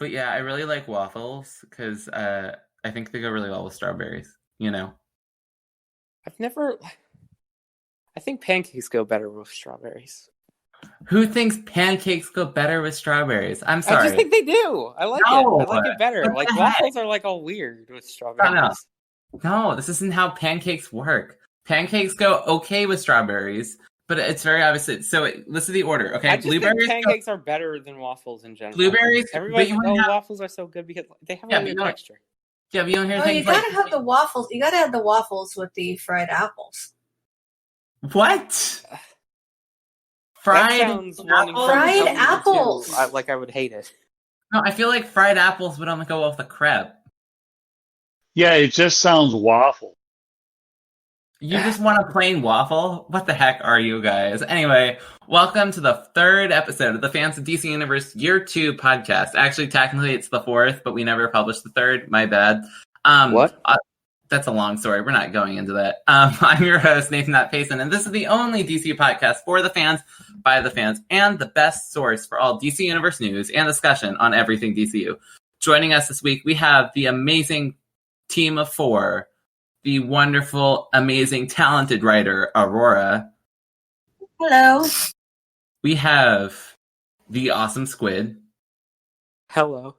But yeah, I really like waffles because I think they go really well with strawberries. I think pancakes go better with strawberries. Who thinks pancakes go better with strawberries? I'm I sorry. just think they do. I like it. I like it better. What Like the waffles are like all weird with strawberries. No, this isn't how pancakes work. Pancakes go okay with strawberries, but it's very obvious. So listen to the order, okay? I just think pancakes are better than waffles in general. Blueberries. Everybody's like, waffles are so good because they have a weird texture. Yeah, but you don't hear things you gotta have the waffles. You gotta have the waffles with the fried apples. What? Fried apples. I would hate it. No, I feel like fried apples would only go off the crepe. Yeah, it just sounds waffle. You just want a plain waffle? What the heck are you guys? Anyway, welcome to the third episode of the Fans of DC Universe Year 2 podcast. Actually, technically, it's the fourth, but we never published the third. My bad. What? That's a long story. We're not going into that. I'm your host, Nathan.Payson, and this is the only DC podcast for the fans, by the fans, and the best source for all DC Universe news and discussion on everything DCU. Joining us this week, we have the amazing team of four, the wonderful, amazing, talented writer, Aurora. Hello. We have the awesome Squid. Hello.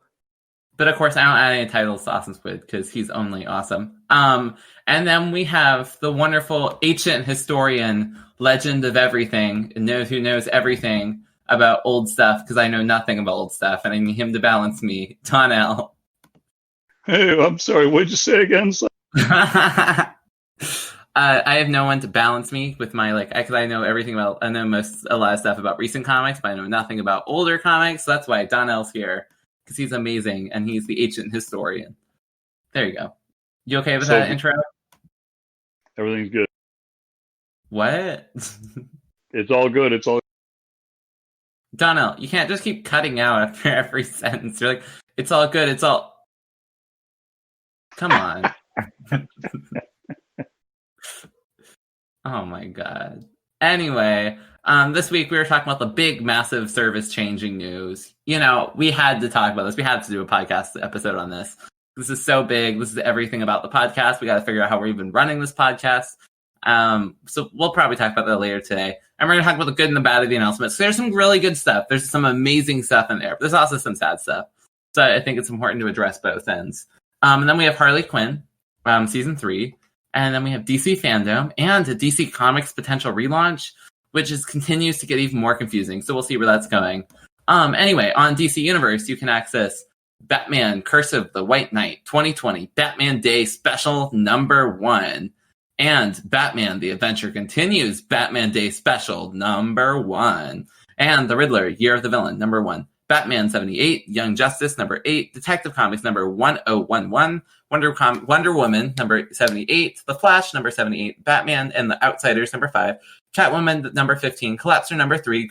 But of course, I don't add any titles to Awesome Squid because he's only awesome. And then we have the wonderful ancient historian, legend of everything, who knows everything about old stuff because I know nothing about old stuff, and I need him to balance me, Donnell. Hey, I'm sorry. What'd you say again? I have no one to balance me with my because I know everything about. I know a lot of stuff about recent comics, but I know nothing about older comics. So that's why Donnell's here. Because he's amazing, and he's the ancient historian. There you go. You okay with that intro? Everything's good. What? It's all good. It's all. Donnell, you can't just keep cutting out after every sentence. You're like, it's all good. It's all. Come on. Oh my god. Anyway. This week we were talking about the big, massive service-changing news. We had to talk about this. We had to do a podcast episode on this. This is so big. This is everything about the podcast. We got to figure out how we're even running this podcast. So we'll probably talk about that later today. And we're going to talk about the good and the bad of the announcements. So there's some really good stuff. There's some amazing stuff in there. But there's also some sad stuff. So I think it's important to address both ends. And then we have Harley Quinn, Season 3. And then we have DC Fandom and a DC Comics potential relaunch, which continues to get even more confusing. So we'll see where that's going. Anyway, on DC Universe, you can access Batman Curse of the White Knight 2020 Batman Day Special #1 and Batman The Adventure Continues Batman Day Special #1 and The Riddler Year of the Villain #1. Batman 78, Young Justice #8, Detective Comics #1011, Wonder Woman #78, The Flash #78, Batman and the Outsiders #5, Catwoman #15, Collapser #3,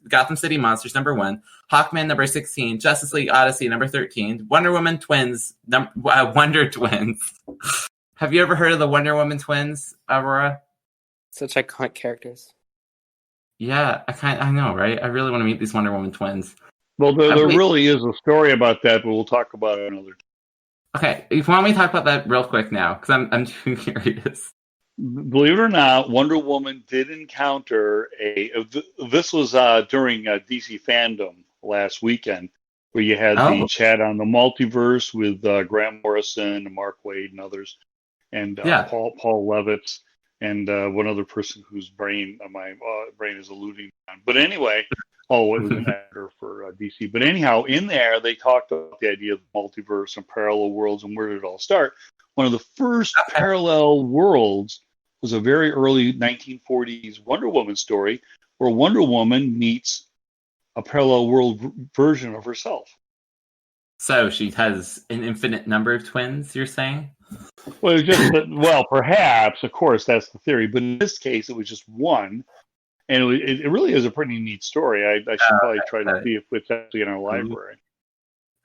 Gotham City Monsters #1, Hawkman #16, Justice League Odyssey #13, Wonder Woman Twins, Wonder Twins. Have you ever heard of the Wonder Woman Twins, Aurora? Such iconic characters. Yeah, I know, right? I really want to meet these Wonder Woman twins. Well, there really is a story about that, but we'll talk about it another time. Okay, if you want me to talk about that real quick now, because I'm too curious. Believe it or not, Wonder Woman did encounter this was during DC Fandom last weekend, where you had the chat on the multiverse with Grant Morrison, and Mark Waid, and others, and Paul Levitz, and one other person whose my brain is eluding on. But anyway, it was an editor for DC. But anyhow, in there, they talked about the idea of the multiverse and parallel worlds and where did it all start. One of the first parallel worlds was a very early 1940s Wonder Woman story where Wonder Woman meets a parallel world version of herself. So she has an infinite number of twins, you're saying? Well, perhaps, of course, that's the theory. But in this case, it was just one. And it really is a pretty neat story. I should probably try to see if it's actually in our library.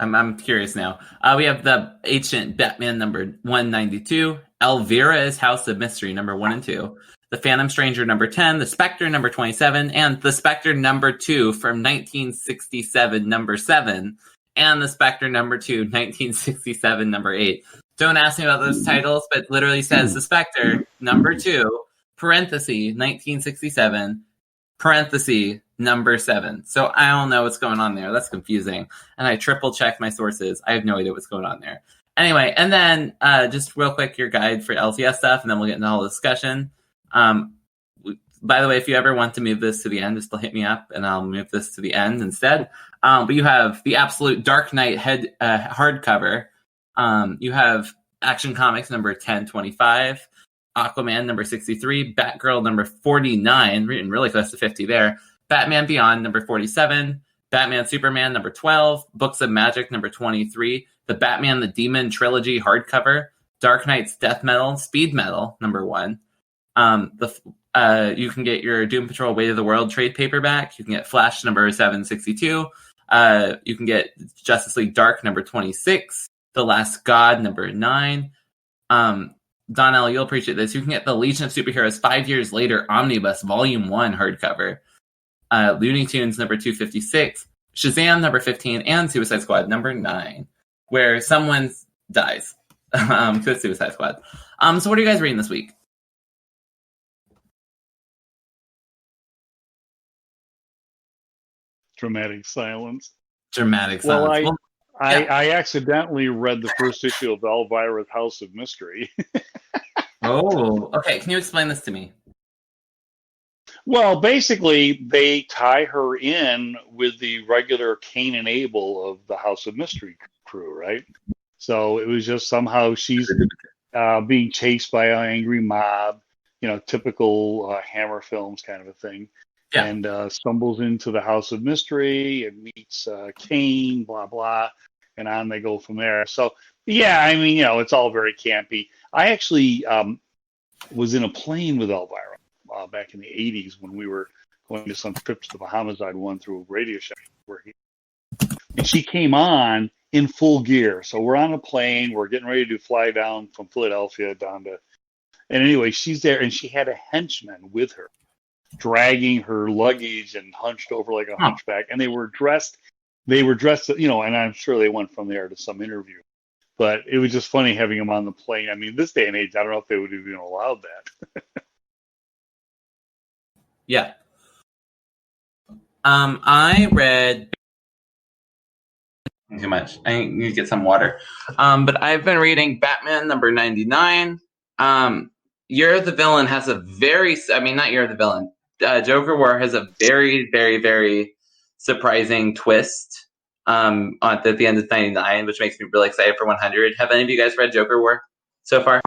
I'm curious now. We have the ancient Batman #192, Elvira's House of Mystery #1 and 2, the Phantom Stranger #10, the Spectre #27, and the Spectre #2 from 1967 #7 and The Spectre number 2, 1967, number 8. Don't ask me about those titles, but literally says The Spectre number 2, parenthesis, 1967, parenthesis, number 7. So I don't know what's going on there. That's confusing. And I triple checked my sources. I have no idea what's going on there. Anyway, and then just real quick, your guide for LCS stuff, and then we'll get into the whole discussion. By the way, if you ever want to move this to the end, just hit me up, and I'll move this to the end instead. But you have the Absolute Dark Knight hardcover. You have Action Comics number 1025, Aquaman number 63, Batgirl number 49, written really close to 50 there, Batman Beyond number 47, Batman Superman number 12, Books of Magic number 23, the Batman the Demon Trilogy hardcover, Dark Knight's Death Metal, Speed Metal number 1. You can get your Doom Patrol Weight of the World trade paperback. You can get Flash number 762. You can get Justice League Dark number 26, The Last God number 9. Donnell, you'll appreciate this. You can get the Legion of Superheroes 5 Years Later Omnibus Volume 1 hardcover. Looney Tunes number 256, Shazam number 15, and Suicide Squad number 9, where someone dies. To Suicide Squad. So what are you guys reading this week? Dramatic silence. Dramatic silence. I accidentally read the first issue of Elvira's House of Mystery. Oh, okay. Can you explain this to me? Well, basically, they tie her in with the regular Cain and Abel of the House of Mystery crew, right? So it was just somehow she's being chased by an angry mob, typical Hammer Films kind of a thing. Yeah. And stumbles into the House of Mystery and meets Cain, blah, blah, and on they go from there. So, yeah, I mean, it's all very campy. I actually was in a plane with Elvira back in the 80s when we were going to some trips to the Bahamas. I'd won through a radio show and she came on in full gear. So we're on a plane. We're getting ready to fly down from Philadelphia down to... And anyway, she's there, and she had a henchman with her, dragging her luggage and hunched over like a hunchback. And they were dressed, and I'm sure they went from there to some interview. But it was just funny having them on the plane. I mean, this day and age, I don't know if they would have even allowed that. Yeah. I read too much. I need to get some water. But I've been reading Batman number 99. Year of the Villain has a not Year of the Villain. Joker War has a very, very, very surprising twist at the end of 99, which makes me really excited for 100. Have any of you guys read Joker War so far?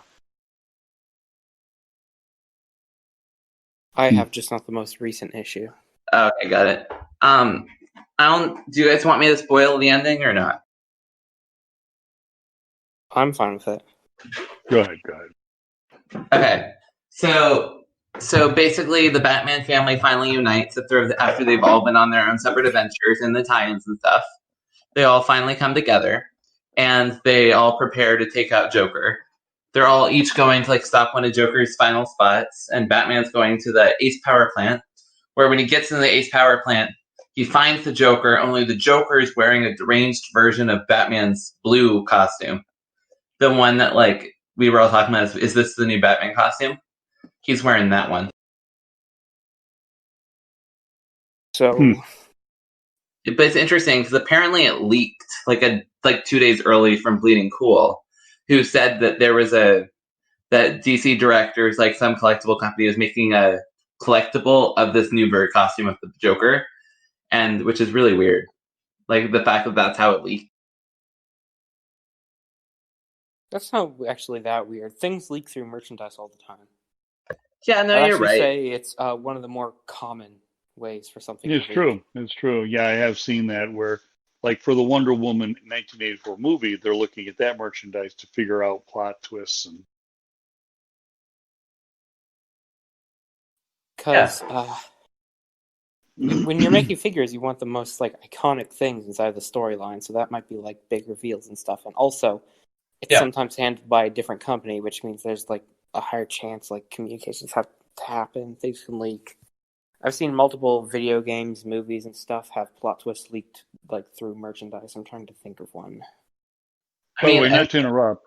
I have, just not the most recent issue. Okay, got it. Do you guys want me to spoil the ending or not? I'm fine with it. Go ahead. Okay, so basically the Batman family finally unites after they've all been on their own separate adventures and the tie-ins and stuff. They all finally come together, and they all prepare to take out Joker. They're all each going to stop one of Joker's final spots, and Batman's going to the Ace Power Plant, where when he gets in the Ace Power Plant, he finds the Joker, only the Joker is wearing a deranged version of Batman's blue costume. The one that, we were all talking about, is this the new Batman costume? He's wearing that one. So... But it's interesting, because apparently it leaked, 2 days early from Bleeding Cool, who said that there was that DC directors, some collectible company, was making a collectible of this new bird costume of the Joker, and which is really weird. The fact that that's how it leaked. That's not actually that weird. Things leak through merchandise all the time. Yeah, no, you're right. I'd say it's one of the more common ways for something. It's true. It's true. Yeah, I have seen that where, for the Wonder Woman 1984 movie, they're looking at that merchandise to figure out plot twists and. Because when you're making figures, you want the most iconic things inside the storyline. So that might be big reveals and stuff. And also, it's sometimes handled by a different company, which means there's a higher chance communications have to happen, things can leak. I've seen multiple video games, movies, and stuff have plot twists leaked like through merchandise. I'm trying to think of one. By the way, not to interrupt,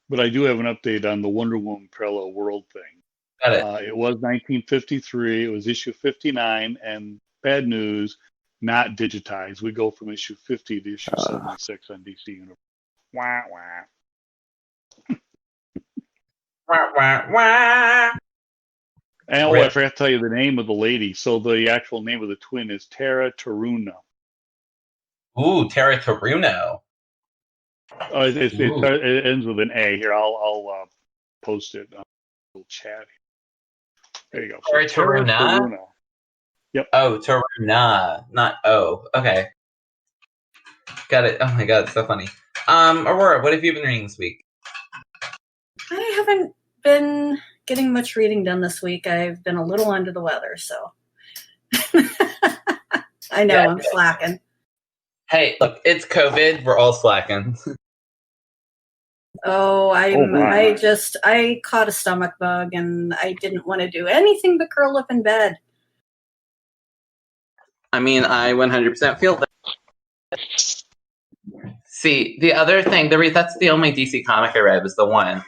but I do have an update on the Wonder Woman parallel world thing. Got it. It was 1953. It was issue 59, and bad news, not digitized. We go from issue 50 to issue 76 on DC Universe. Wah, wah. Wah, wah, wah. And I forgot to tell you the name of the lady. So the actual name of the twin is Tara Taruna. Ooh, Tara Taruno. It ends with an A. Here, I'll post it on the chat. There you go. Tara Taruna? Yep. Oh, Taruna, not O. Okay. Got it. Oh my god, it's so funny. Aurora, what have you been reading this week? I haven't been getting much reading done this week. I've been a little under the weather, so I know I'm slacking. Hey, look, it's COVID. We're all slacking. I caught a stomach bug and I didn't want to do anything but curl up in bed. I mean, I 100% feel that. See, the other thing, that's the only DC comic I read was the one.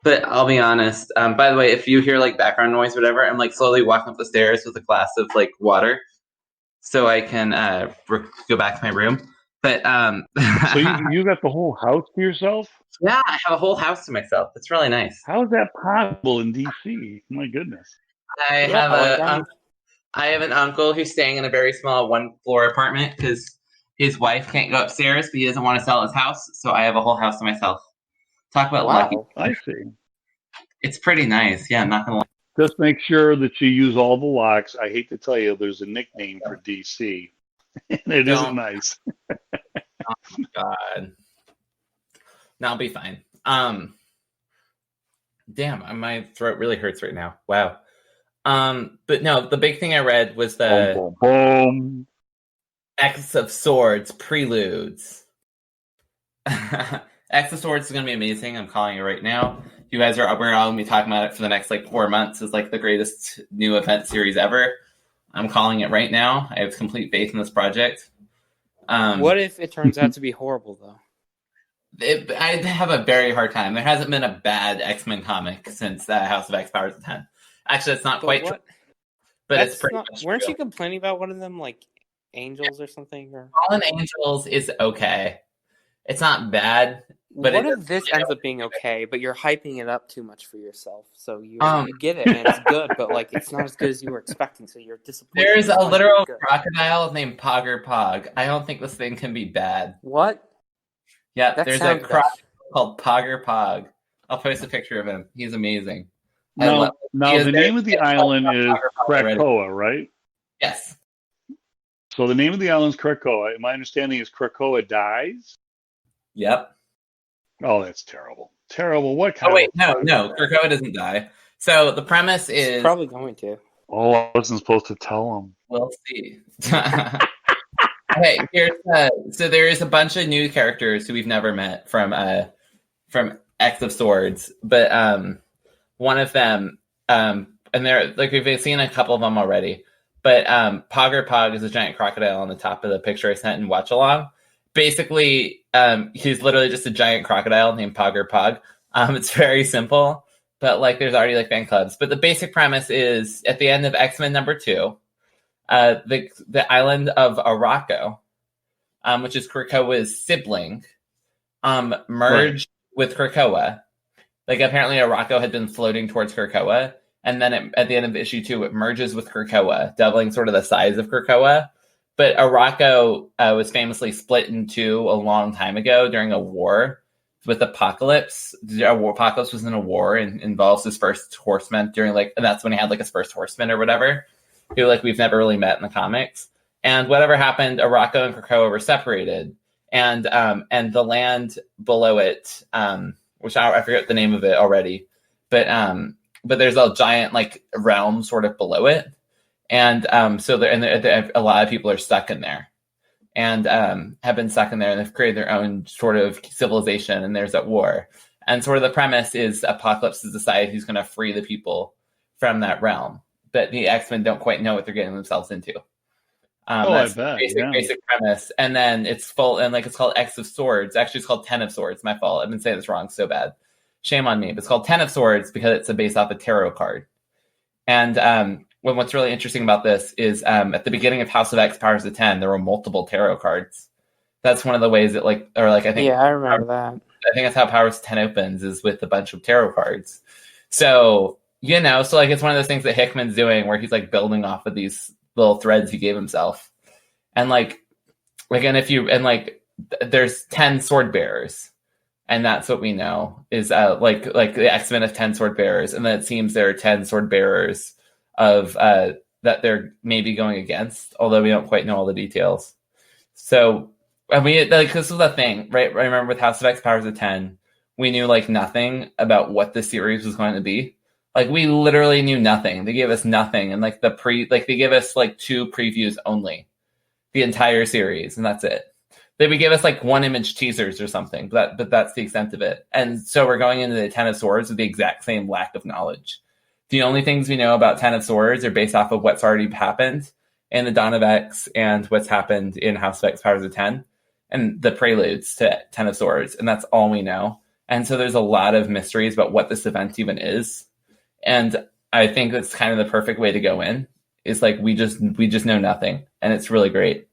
But I'll be honest. By the way, if you hear like background noise, or whatever, I'm like slowly walking up the stairs with a glass of like water, so I can go back to my room. But so you got the whole house to yourself? Yeah, I have a whole house to myself. It's really nice. How is that possible in DC? My goodness. I have an uncle who's staying in a very small 1-floor apartment because his wife can't go upstairs, but he doesn't want to sell his house. So I have a whole house to myself. Talk about lucky. I see. It's pretty nice. Yeah, I'm not gonna lie. Just make sure that you use all the locks. I hate to tell you, there's a nickname for DC, and it isn't nice. Oh my god. No, I'll be fine. Damn, my throat really hurts right now. Wow. But no, the big thing I read was the X of Swords Preludes. X of Swords is going to be amazing. I'm calling it right now. You guys we're all going to be talking about it for the next 4 months. It's like the greatest new event series ever. I'm calling it right now. I have complete faith in this project. What if it turns out to be horrible, though? I have a very hard time. There hasn't been a bad X-Men comic since House of X Powers of 10. Actually, it's not quite true. But it's pretty much weren't true. you complaining about one of them, like Angels or something? Or Fallen Angels is okay. It's not bad. But what if this ends up being okay, but you're hyping it up too much for yourself? So you get it, and it's good, but it's not as good as you were expecting, so you're disappointed. There's a literal crocodile named Pogger Pog. I don't think this thing can be bad. What? Yeah, there's a crocodile called Pogger Pog. I'll post a picture of him. He's amazing. Now the name of the island is Krakoa, right? Yes. So the name of the island is Krakoa. My understanding is Krakoa dies? Yep. Oh, that's terrible. Terrible. What kind of... No. Krakoa doesn't die. So the premise is... It's probably going to. Oh, I wasn't supposed to tell him. We'll see. Okay, so there is a bunch of new characters who we've never met from X of Swords, but one of them, and they're we've seen a couple of them already, but Pogger Pog is a giant crocodile on the top of the picture I sent in Watch Along. Basically, he's literally just a giant crocodile named Pogger Pog. It's very simple, but there's already fan clubs. But the basic premise is at the end of X-Men #2. The island of Aurora, which is Krakoa's sibling, merged with Krakoa. Apparently Aurora had been floating towards Krakoa, and then at the end of issue 2, it merges with Krakoa, doubling sort of the size of Krakoa. But Aurora was famously split in two a long time ago during a war with Apocalypse. Apocalypse was in a war and involves his first horseman during and that's when he had his first horseman or whatever, who we've never really met in the comics. And whatever happened, Aurora and Krakoa were separated, and the land below it, which I forget the name of it already, but there's a giant realm sort of below it, and so a lot of people are stuck in there, and have been stuck in there, and they've created their own sort of civilization, and there's at war, and sort of the premise is Apocalypse has decided he's going to free the people from that realm. but the X-Men don't quite know what they're getting themselves into. I bet. Basic premise. And then it's full, and like it's called X of Swords. Actually, it's called Ten of Swords. My fault. I've been saying this wrong so bad. Shame on me. But it's called Ten of Swords because it's based off a tarot card. And what's really interesting about this is at the beginning of House of X Powers of 10, there were multiple tarot cards. That's one of the ways that I think. Yeah, I remember that. I think that's how Powers of 10 opens, is with a bunch of tarot cards. So, so like it's one of those things that Hickman's doing where he's like building off of these little threads he gave himself. And there's 10 sword bearers. And that's what we know is like the X-Men of 10 sword bearers. And then it seems there are 10 sword bearers of that they're maybe going against, although we don't quite know all the details. So, this was the thing, right? I remember with House of X Powers of 10, we knew like nothing about what the series was going to be. Like we literally knew nothing. They gave us nothing. And like they gave us like 2 previews only, the entire series. And that's it. They would give us like 1 image teasers or something, but that's the extent of it. And so we're going into the Ten of Swords with the exact same lack of knowledge. The only things we know about Ten of Swords are based off of what's already happened in the Dawn of X and what's happened in House of X Powers of 10 and the preludes to Ten of Swords. And that's all we know. And so there's a lot of mysteries about what this event even is. And I think that's kind of the perfect way to go in. It's like we just know nothing, and it's really great.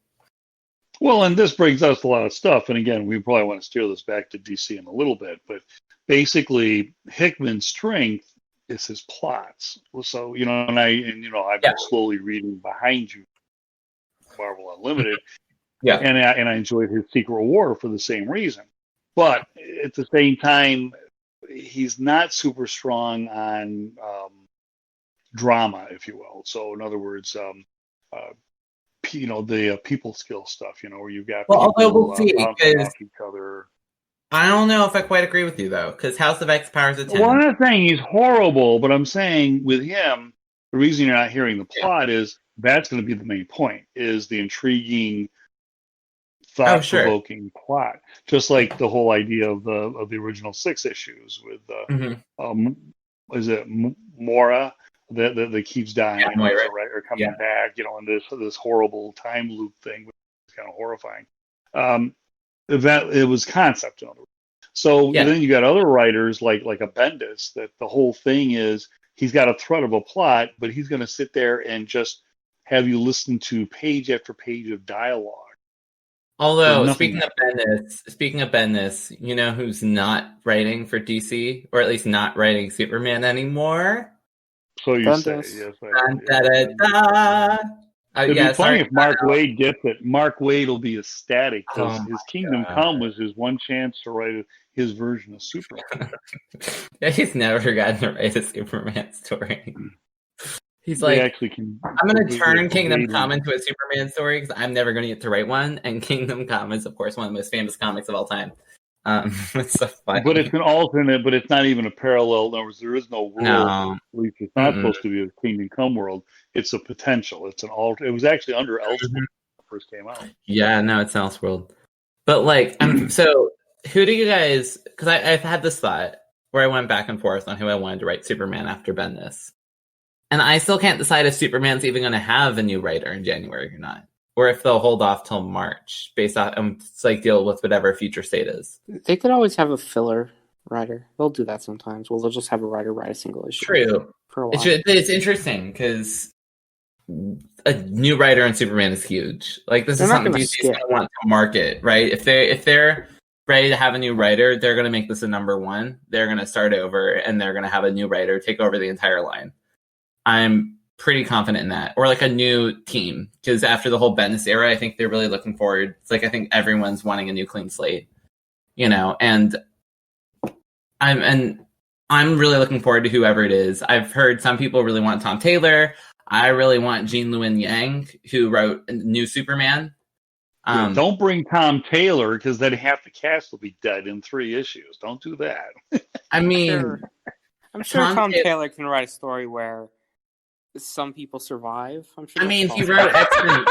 Well, and this brings us a lot of stuff. And again, we probably want to steer this back to DC in a little bit, but basically Hickman's strength is his plots. So, I've been slowly reading behind you, Marvel Unlimited. Yeah. And I enjoyed his Secret War for the same reason. But at the same time, he's not super strong on drama, if you will. So, in other words, the people skill stuff, where you've got although we'll see, bouncing off each other. I don't know if I quite agree with you though, because House of X Powers of 10. Well, I'm not saying he's horrible, but I'm saying with him, the reason you're not hearing the plot is that's going to be the main point: is the intriguing, thought-provoking plot. Just like the whole idea of the original 6 issues with is it Mora that keeps dying, or coming back, and this horrible time loop thing, which is kind of horrifying. It was concept, in other words. So then you got other writers like a Bendis that the whole thing is he's got a thread of a plot, but he's going to sit there and just have you listen to page after page of dialogue. Although speaking of Bendis, you know who's not writing for DC, or at least not writing Superman anymore? So you Bendis. say, yes. It'd be funny if Mark Waid gets it. Mark Waid will be ecstatic because his Kingdom Come was his one chance to write his version of Superman. He's never gotten to write a Superman story. He's they like, I'm going to turn Kingdom Come into a Superman story because I'm never going to get to write one. And Kingdom Come is, of course, one of the most famous comics of all time. It's so funny. But it's an alternate, but it's not even a parallel. In other words, there is no world. No. At least it's not supposed to be a Kingdom Come world. It's a potential. It's an It was actually under Elseworld when it first came out. Yeah, no, it's Elseworld. But like, so who do you guys? Because I've had this thought where I went back and forth on who I wanted to write Superman after Bendis, and I still can't decide if Superman's even going to have a new writer in January or not, or if they'll hold off till March based on deal with whatever future state is. They could always have a filler writer. They'll do that sometimes. Well, they'll just have a writer write a single issue. True. For a while. It's interesting because a new writer in Superman is huge. Like this is something DC's going to want to market, right? If they're ready to have a new writer, they're going to make this a number 1. They're going to start over and they're going to have a new writer take over the entire line. I'm pretty confident in that, or like a new team, because after the whole Bendis era, I think they're really looking forward. It's like I think everyone's wanting a new clean slate, and I'm really looking forward to whoever it is. I've heard some people really want Tom Taylor. I really want Jean Luen Yang, who wrote New Superman. Don't bring Tom Taylor because then half the cast will be dead in 3 issues. Don't do that. I mean, I'm sure Tom Taylor can write a story where some people survive. I'm sure. I mean, he wrote X-Men.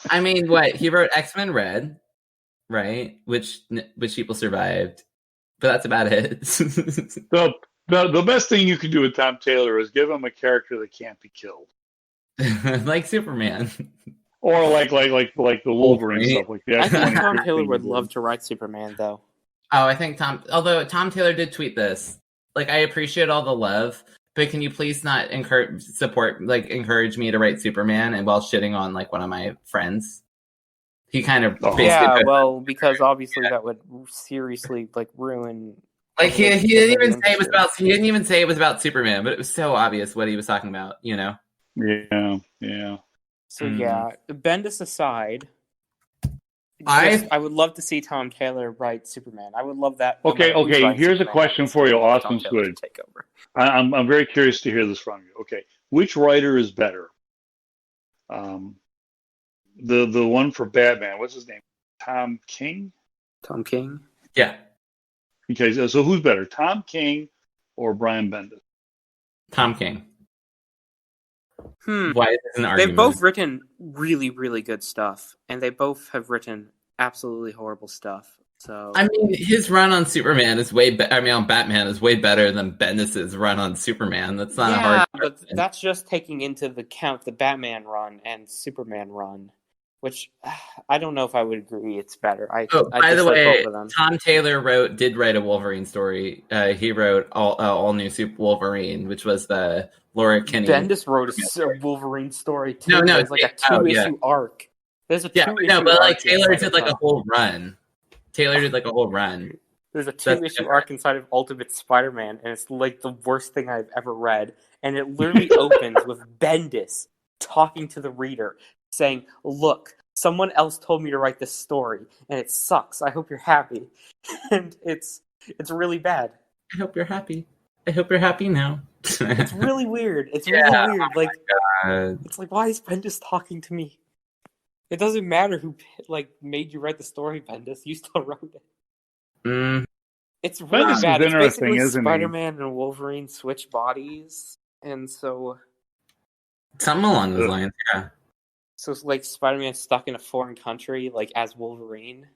I mean, what? He wrote X-Men Red, right? Which people survived, but that's about it. The best thing you can do with Tom Taylor is give him a character that can't be killed, like Superman. or like the Wolverine stuff, like the I think X-23 Tom Taylor thing would he love did. to write Superman, though. Oh, I think although Tom Taylor did tweet this, like, I appreciate all the love, but can you please not encourage me to write Superman and while shitting on like one of my friends? He kind of basically Yeah, well, because obviously that would seriously like ruin. like he didn't even say it was about Superman, but it was so obvious what he was talking about, you know? Yeah. So yeah, Bendis aside, I would love to see Tom Taylor write Superman. I would love that. Okay. Here's a question for you, Awesome Squid. Take over. I'm very curious to hear this from you. Okay, which writer is better? The one for Batman. What's his name? Tom King. Tom King. Yeah. Okay, so who's better, Tom King or Brian Bendis? Tom King. Why is this an argument? They've both written really, really good stuff, and they both have written absolutely horrible stuff. So I mean, his run on Superman is on Batman is way better than Bendis's run on Superman. That's not a hard. But that's just taking into account the Batman run and Superman run, which I don't know if I would agree it's better. By the way, Tom Taylor did write a Wolverine story. He wrote all new Super Wolverine, which was the Laura Kinney. Bendis wrote a Wolverine story too. No, There's like a 2-issue arc. There's a 2-issue but like arc Taylor did like a whole run. There's a 2-issue arc inside of Ultimate Spider-Man, and it's like the worst thing I've ever read. And it literally opens with Bendis talking to the reader, saying, "Look, someone else told me to write this story, and it sucks. I hope you're happy." And it's really bad. I hope you're happy. I hope you're happy now. It's really weird. It's really weird. Like, God. it's like, why is Bendis talking to me? It doesn't matter who made you write the story, Bendis. You still wrote it. It's really Bendis bad. is It's basically isn't Spider-Man and Wolverine switch bodies, and so something along those lines. Yeah. So it's like Spider-Man stuck in a foreign country, like as Wolverine.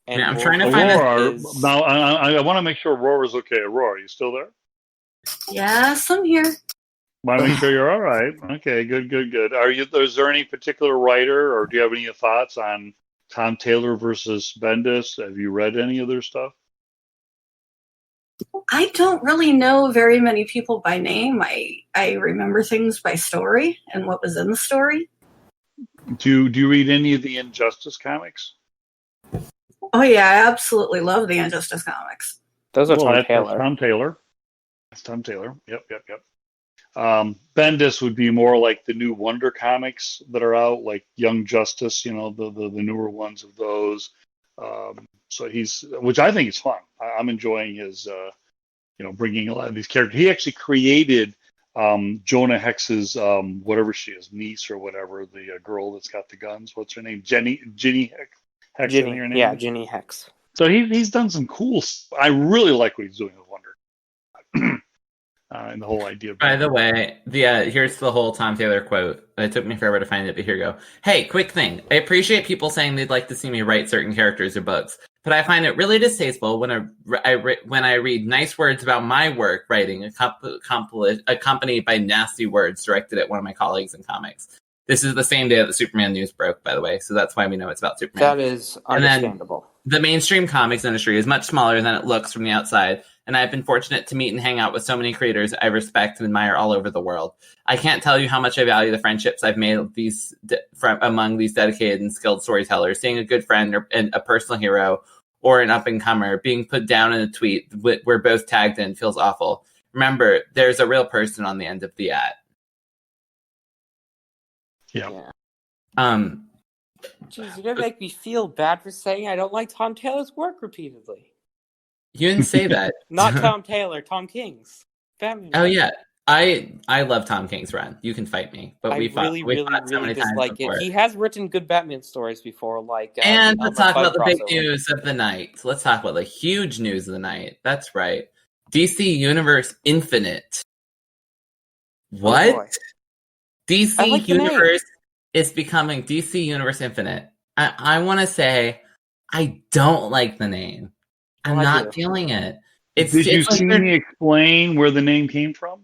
And I'm trying to find Aurora. Now, I want to make sure Aurora's okay. Aurora, are you still there? Yes, I'm here. Want to make sure you're all right. Okay, good. Is there any particular writer, or do you have any thoughts on Tom Taylor versus Bendis? Have you read any of their stuff? I don't really know very many people by name. I remember things by story and what was in the story. Do you read any of the Injustice comics? Oh yeah, I absolutely love the Injustice comics. Those are That's Tom Taylor. That's Tom Taylor. Yep. Bendis would be more like the new Wonder comics that are out, like Young Justice, the newer ones of those. So which I think is fun. I'm enjoying his, bringing a lot of these characters. He actually created Jonah Hex's, whatever she is, niece or whatever, the girl that's got the guns. What's her name? Ginny Hex. Ginny Hex. So he's done some cool stuff. I really like what he's doing with Wonder. And the whole idea. By the way, here's the whole Tom Taylor quote. It took me forever to find it, but here you go. Hey, quick thing. I appreciate people saying they'd like to see me write certain characters or books, but I find it really distasteful when I read nice words about my work writing accompanied by nasty words directed at one of my colleagues in comics. This is the same day that the Superman news broke, by the way, so that's why we know it's about Superman. That is understandable. The mainstream comics industry is much smaller than it looks from the outside, and I've been fortunate to meet and hang out with so many creators I respect and admire all over the world. I can't tell you how much I value the friendships I've made among these dedicated and skilled storytellers. Seeing a good friend or a personal hero or an up-and-comer being put down in a tweet we're both tagged in feels awful. Remember, there's a real person on the end of the at. Yeah. Jeez, you're gonna make me feel bad for saying I don't like Tom Taylor's work repeatedly. You didn't say that. Not Tom Taylor, Tom King's Batman. Oh yeah, I love Tom King's run. You can fight me, but we fought so many times before. He has written good Batman stories before, like. And let's talk about the big news of the night. Let's talk about the huge news of the night. That's right, DC Universe Infinite. What? Oh, DC Universe is becoming DC Universe Infinite. I want to say I don't like the name. I'm not feeling it. Did you see me explain where the name came from?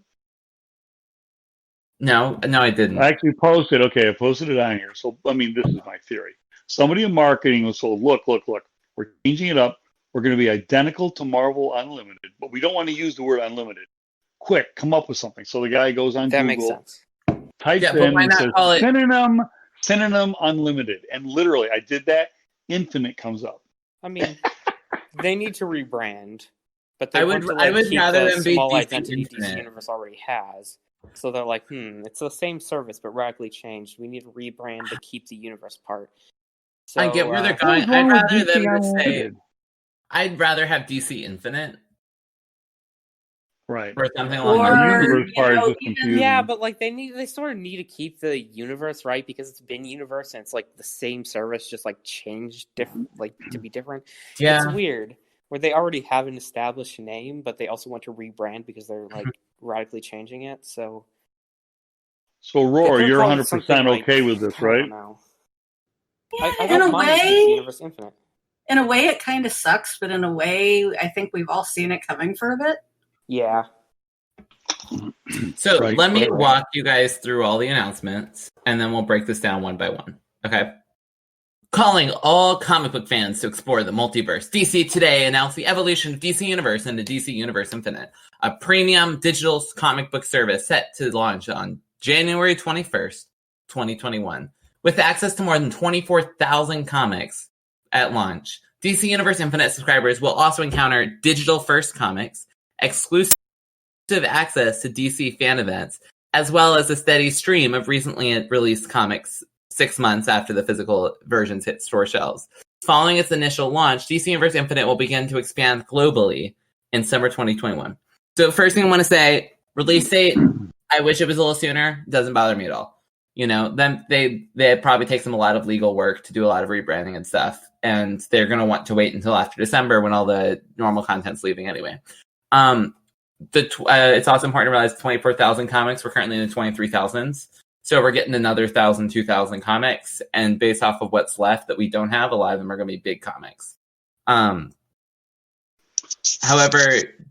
No, I didn't. I actually posted. Okay, I posted it on here. So, I mean, this is my theory. Somebody in marketing was told, look, we're changing it up. We're going to be identical to Marvel Unlimited, but we don't want to use the word unlimited. Quick, come up with something. So the guy goes on Google, makes sense. types in and says, synonym unlimited. And literally, I did that. Infinite comes up. I mean, they need to rebrand, but they I want would to keep rather the them be small DC identity Infinite. DC Universe already has. So they're like, it's the same service, but radically changed. We need to rebrand to keep the universe part. So, I get where they're going. I'd rather have DC Infinite. Right. Or something along those lines. Universe part is just confusing. Yeah, but like they sort of need to keep the universe, right? Because it's been universe and it's like the same service, just like changed to be different. Yeah. It's weird. Where they already have an established name, but they also want to rebrand because they're like radically changing it. So Aurora, you're 100% okay with this, right? I don't know. Yeah, I don't mind DC Universe Infinite. In a way, it kind of sucks, but in a way, I think we've all seen it coming for a bit. Yeah. So let me walk you guys through all the announcements, and then we'll break this down one by one. Okay? Calling all comic book fans to explore the multiverse, DC Today announced the evolution of DC Universe into DC Universe Infinite, a premium digital comic book service set to launch on January 21st, 2021. With access to more than 24,000 comics at launch, DC Universe Infinite subscribers will also encounter digital-first comics, exclusive access to DC fan events, as well as a steady stream of recently released comics 6 months after the physical versions hit store shelves. Following its initial launch, DC Universe Infinite will begin to expand globally in summer 2021. So first thing I want to say, release date, I wish it was a little sooner. Doesn't bother me at all. You know, then they probably takes them a lot of legal work to do a lot of rebranding and stuff, and they're going to want to wait until after December when all the normal content's leaving anyway. It's also important to realize 24,000 comics. We're currently in the 23,000s. So we're getting another 1,000, 2,000 comics. And based off of what's left that we don't have, a lot of them are going to be big comics. However,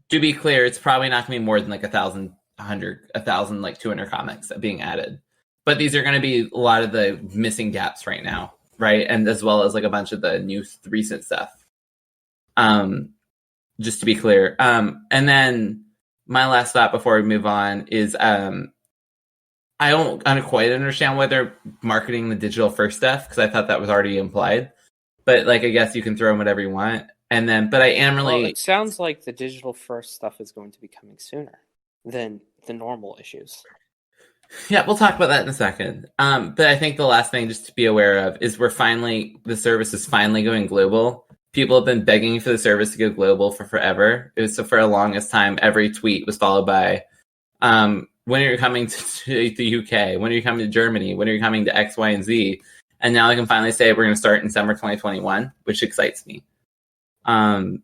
to be clear, it's probably not going to be more than like 1,000, 200 comics being added. But these are going to be a lot of the missing gaps right now, right? And as well as like a bunch of the new recent stuff. Just to be clear. And then my last thought before we move on is I don't quite understand why they're marketing the digital first stuff, because I thought that was already implied. But like, I guess you can throw in whatever you want. And then, but I am really. Well, it sounds like the digital first stuff is going to be coming sooner than the normal issues. Yeah, we'll talk about that in a second. But I think the last thing just to be aware of is the service is finally going global. People have been begging for the service to go global for forever. It was for the longest time. Every tweet was followed by, when are you coming to the UK? When are you coming to Germany? When are you coming to X, Y, and Z? And now I can finally say we're going to start in summer 2021, which excites me. How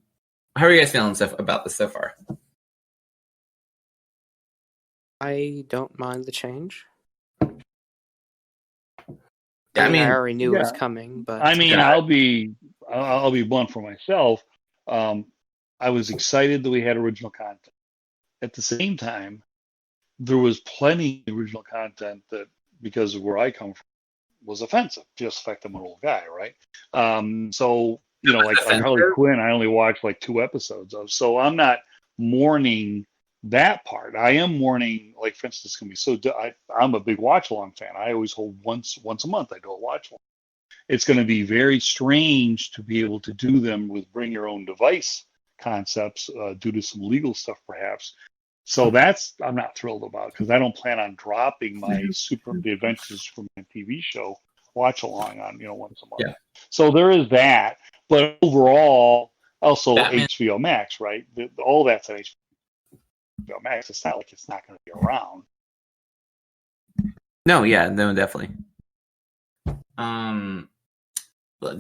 are you guys feeling about this so far? I don't mind the change. I mean, I already knew it was coming, but I mean, I'll be blunt for myself. I was excited that we had original content. At the same time, there was plenty of original content that, because of where I come from, was offensive. Just the fact I'm an old guy, right? So, you know, like Harley Quinn, I only watched like 2 episodes of. So I'm not mourning that part. I am mourning, like, for instance, going to be I'm a big watch along fan. I always hold once a month. I do a watch along. It's going to be very strange to be able to do them with bring your own device concepts due to some legal stuff, perhaps. So that's I'm not thrilled about, because I don't plan on dropping my the Adventures from my TV show watch along on once a month. Yeah. So there is that, but overall, also HBO Max, right? All that's on HBO Max. It's not like it's not going to be around. No, definitely.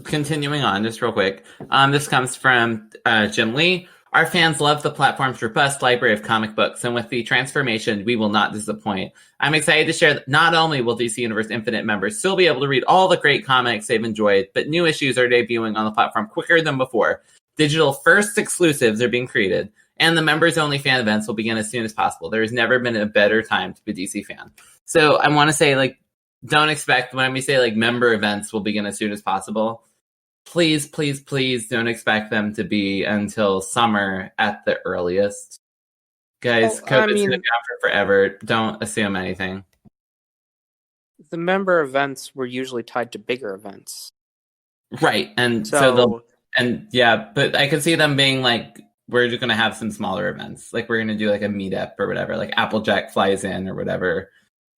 Continuing on, just real quick. This comes from Jim Lee. Our fans love the platform's robust library of comic books, and with the transformation, we will not disappoint. I'm excited to share that not only will DC Universe Infinite members still be able to read all the great comics they've enjoyed, but new issues are debuting on the platform quicker than before. Digital first exclusives are being created, And the members-only fan events will begin as soon as possible. There has never been a better time to be a DC fan. So I want to say, like, don't expect, when we say, like, member events will begin as soon as possible, please, please, please don't expect them to be until summer at the earliest. Guys, COVID's going to be out for forever. Don't assume anything. The member events were usually tied to bigger events. Right. And but I could see them being like, we're just going to have some smaller events. Like, we're going to do like a meetup or whatever. Like, Applejack flies in or whatever.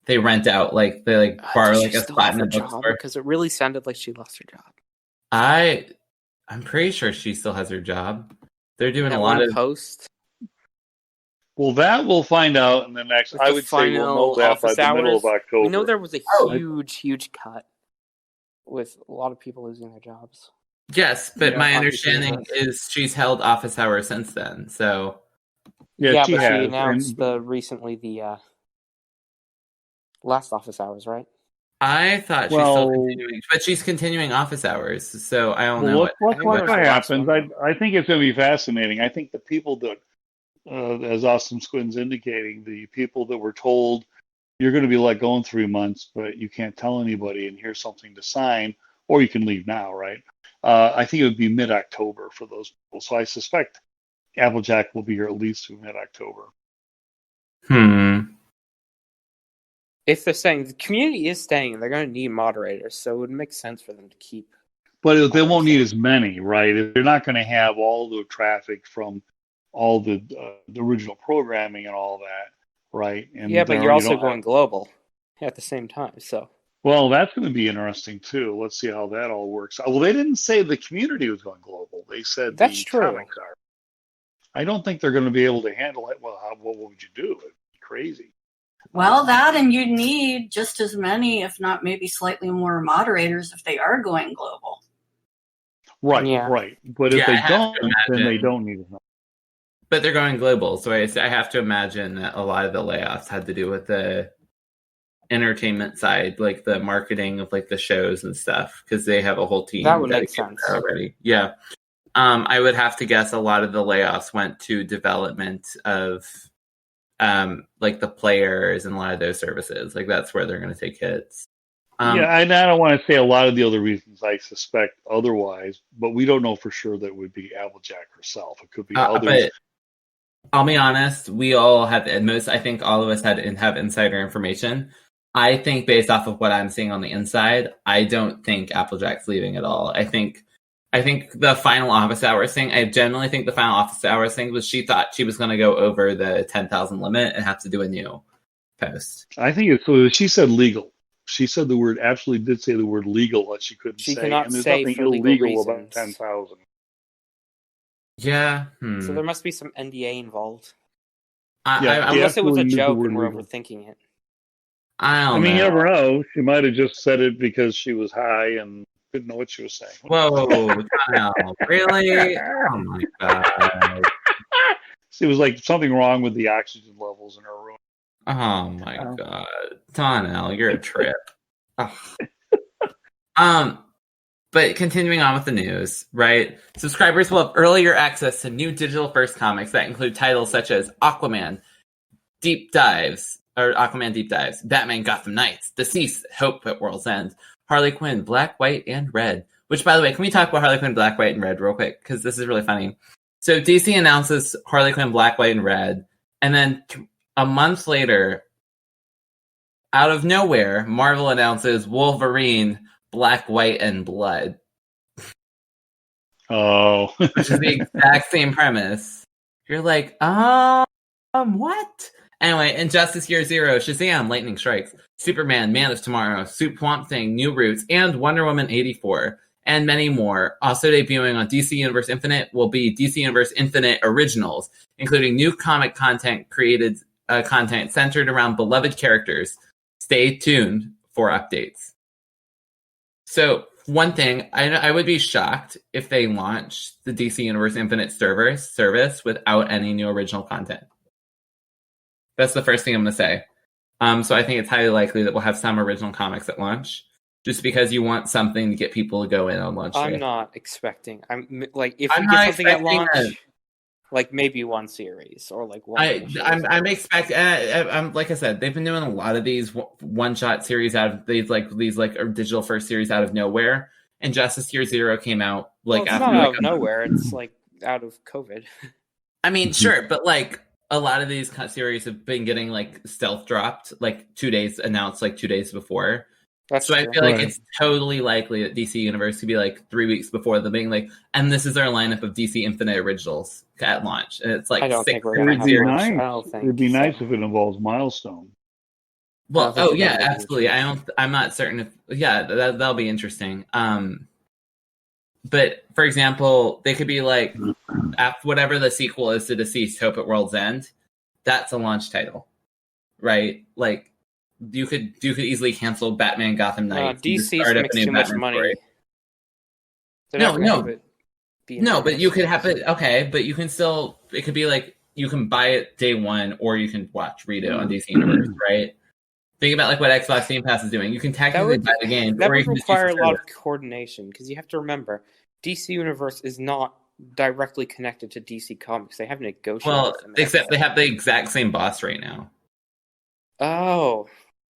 They rent out, like, they like borrow like a spot in the bookstore. Because it really sounded like she lost her job. I'm pretty sure she still has her job. They're doing a lot of post. Well, that we'll find out in the next. I would say we'll know that by the middle of October. We know there was a huge cut with a lot of people losing their jobs. Yes, but my understanding is she's held office hours since then. So she announced recently the last office hours, right? I thought she's still continuing, but she's continuing office hours. So I don't know what happens. I think it's going to be fascinating. I think the people that. As Austin Squin's indicating, the people that were told you're going to be let go in 3 months, but you can't tell anybody, and here's something to sign, or you can leave now, right? I think it would be mid-October for those people. So I suspect Applejack will be here at least through mid-October. If they're saying the community is staying, they're going to need moderators, so it would make sense for them to keep. But they won't need as many, right? They're not going to have all the traffic from all the original programming and all that, right? And but you're also going global at the same time, so. Well, that's going to be interesting too. Let's see how that all works. Well, they didn't say the community was going global. They said that's true. Comics are. I don't think they're going to be able to handle it. Well, what would you do? It'd be crazy. Well, that, and you'd need just as many, if not maybe slightly more moderators if they are going global. Right, right. But if they don't, then they don't need as much. But they're going global, so I have to imagine that a lot of the layoffs had to do with the entertainment side, like the marketing of like the shows and stuff, because they have a whole team that would make sense already. Yeah, I would have to guess a lot of the layoffs went to development of like the players and a lot of those services. Like that's where they're going to take hits. And I don't want to say a lot of the other reasons. I suspect otherwise, but we don't know for sure that it would be Applejack herself. It could be others. But I'll be honest, we all have, and I think all of us have insider information. I think based off of what I'm seeing on the inside, I don't think Applejack's leaving at all. I think the final office hours thing, I generally think the final office hours thing was she thought she was going to go over the 10,000 limit and have to do a new post. I think she said legal. She said the word, absolutely did say the word legal that she couldn't say. Cannot and there's say nothing for illegal about 10,000. Yeah. So there must be some NDA involved. Unless it was a joke and we're overthinking it. I mean, you never know. She might have just said it because she was high and didn't know what she was saying. Whoa, really? Oh my god. It was like something wrong with the oxygen levels in her room. Oh my god. Donnell, you're a trip. But continuing on with the news, right? Subscribers will have earlier access to new digital-first comics that include titles such as Aquaman Deep Dives, Batman Gotham Knights, Deceased, Hope at World's End, Harley Quinn, Black, White, and Red. Which, by the way, can we talk about Harley Quinn, Black, White, and Red real quick? Because this is really funny. So DC announces Harley Quinn, Black, White, and Red, and then a month later, out of nowhere, Marvel announces Wolverine, Black, White, and Blood. Oh. Which is the exact same premise. You're like, what? Anyway, Injustice Year Zero, Shazam, Lightning Strikes, Superman, Man of Tomorrow, Swamp Thing, New Roots, and Wonder Woman 84, and many more. Also debuting on DC Universe Infinite will be DC Universe Infinite Originals, including new comic content content centered around beloved characters. Stay tuned for updates. So, one thing, I would be shocked if they launched the DC Universe Infinite service without any new original content. That's the first thing I'm going to say. So I think it's highly likely that we'll have some original comics at launch, just because you want something to get people to go in on launch day. I'm not expecting. If we get something at launch, Like maybe one series or like one. I'm expecting. I'm like I said, they've been doing a lot of these one-shot series out of these digital first series out of nowhere. And Justice Year Zero came out It's after not out of nowhere. It's like out of COVID. I mean, sure, but like a lot of these series have been getting like stealth dropped, like 2 days announced, like 2 days before. That's so true. I feel like it's totally likely that DC Universe could be like 3 weeks before the being like, and this is our lineup of DC Infinite originals at launch, and it's like I don't think we're It gonna would have be much. nice. I don't think It'd be nice so. if it involves Milestone. Well, think oh we're yeah, gonna do absolutely. I'm not certain if that'll be interesting. But for example, they could be like, whatever the sequel is to Deceased: Hope at World's End. That's a launch title, right? Like you could easily cancel Batman Gotham Knights. DC makes too much money. No, but you could have it. Okay, but you can still. It could be like you can buy it day one, or you can read it on DC Universe, right? Think about like what Xbox Game Pass is doing. You can technically buy the game, that or you would can just require a lot of coordination because you have to remember DC Universe is not directly connected to DC Comics. They have negotiated. Well, with them except they have the exact same boss right now. Oh,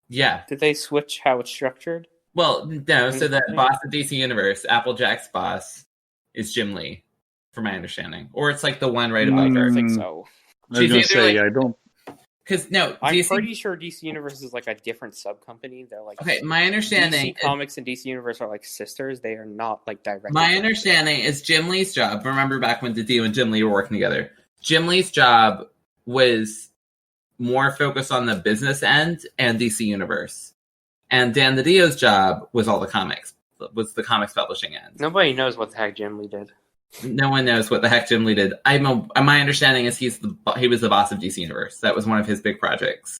yeah. Did they switch how it's structured? Well, no. So the boss of DC Universe, Applejack's boss, is Jim Lee, from my understanding, or it's like the one right above her. I think so. I was going to say I don't. Because no, I'm pretty sure DC Universe is like a different sub company. They're like my understanding. DC Comics and DC Universe are like sisters. They are not like directly. My understanding is Jim Lee's job. Remember back when Didio and Jim Lee were working together. Jim Lee's job was more focused on the business end and DC Universe, and Dan Didio's job was all the comics. Was the comics publishing end. Nobody knows what the heck Jim Lee did. No one knows what the heck Jim Lee did. My understanding is he was the boss of DC Universe. That was one of his big projects.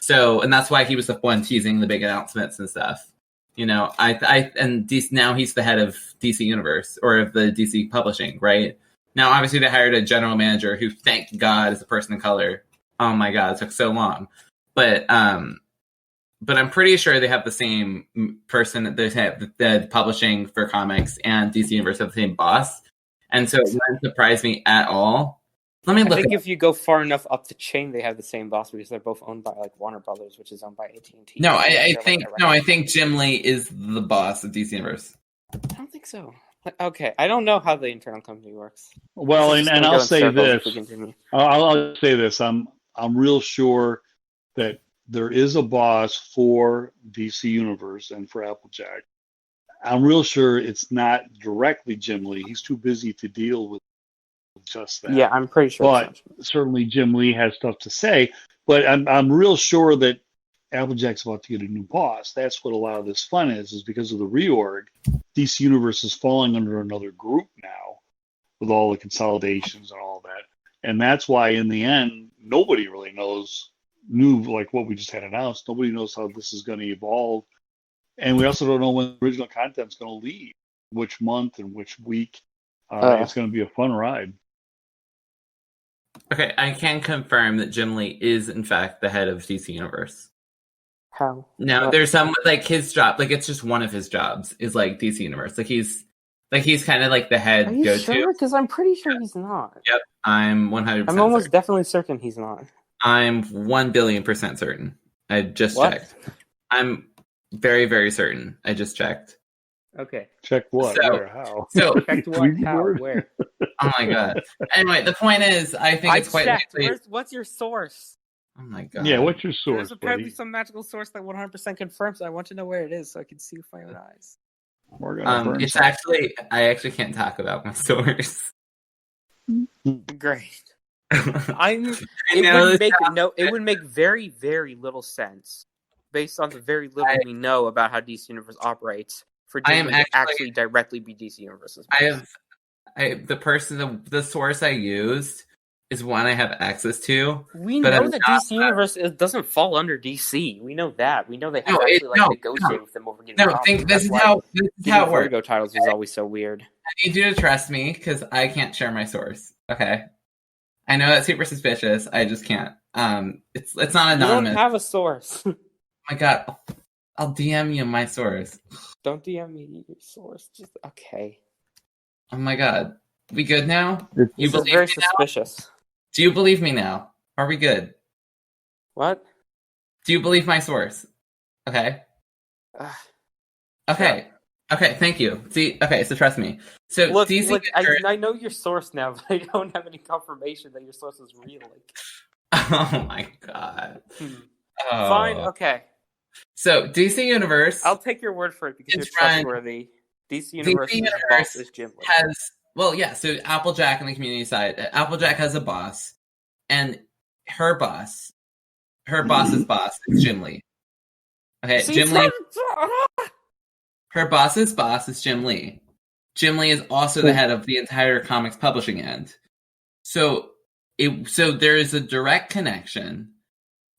So, and that's why he was the one teasing the big announcements and stuff. You know, now he's the head of DC Universe, or of the DC publishing, right? Now, obviously, they hired a general manager who, thank God, is a person of color. Oh my God, it took so long. But I'm pretty sure they have the same person that they have the publishing for comics and DC Universe have the same boss. And so it wouldn't surprise me at all. Let me look. I think if you go far enough up the chain, they have the same boss because they're both owned by like Warner Brothers, which is owned by AT&T. No, I think Jim Lee is the boss of DC Universe. I don't think so. Okay, I don't know how the internal company works. Well, and I'll say this. I'll say this. I'm real sure that there is a boss for DC Universe and for Applejack. I'm real sure it's not directly Jim Lee. He's too busy to deal with just that. Yeah, I'm pretty sure. But certainly Jim Lee has stuff to say. But I'm real sure that Applejack's about to get a new boss. That's what a lot of this fun is because of the reorg. DC Universe is falling under another group now with all the consolidations and all that. And that's why in the end, nobody really knew like what we just had announced. Nobody knows how this is going to evolve. And we also don't know when the original content's going to leave, which month and which week. It's going to be a fun ride. Okay, I can confirm that Jim Lee is, in fact, the head of DC Universe. How? No, there's some, like, his job, like, it's just one of his jobs is, like, DC Universe. Like, he's kind of, like, the head Are you go-to. sure? Because I'm pretty sure he's not. Yep, I'm 100% I'm almost certain. definitely certain he's not. I'm 1 billion% certain. I just checked. I'm very, very certain. I just checked. Okay. Check what? So, where? How? So, Checked what? How? Where? Oh my God. Anyway, the point is, I think it's quite likely. What's your source? Oh my God. Yeah, what's your source? There's apparently buddy? some magical source that 100% confirms. I want to know where it is so I can see with my own eyes. It's actually, I actually can't talk about my source. Great. It would make very, very little sense based on the very little we know about how DC Universe operates for Disney to actually directly be DC Universe's boss. The source I used is one I have access to. We know that DC Universe doesn't fall under DC. We know that. We know they have negotiated with them over getting. No, this is how it works. Vertigo titles is always so weird. I need you to trust me because I can't share my source. Okay, I know that's super suspicious. I just can't. It's not anonymous. You don't have a source. Oh my God, I'll DM you my source. Don't DM me your source. Just okay. Oh my God. We good now? It's- You This is believe very me now? suspicious. Do you believe me now? Are we good? What? Do you believe my source? Okay. Ugh. Okay. Okay, thank you. See, okay, so trust me. So Look, DC I know your source now, but I don't have any confirmation that your source is real. Oh my god. Oh. Fine, okay. So DC Universe I'll take your word for it because It's you're trustworthy. DC Universe's Universe boss is Jim Lee. has so Applejack on the community side, Applejack has a boss, and her boss's boss is Jim Lee. Okay, See, Jim Lee. Her boss's boss is Jim Lee. Jim Lee is also the head of the entire comics publishing end. So there is a direct connection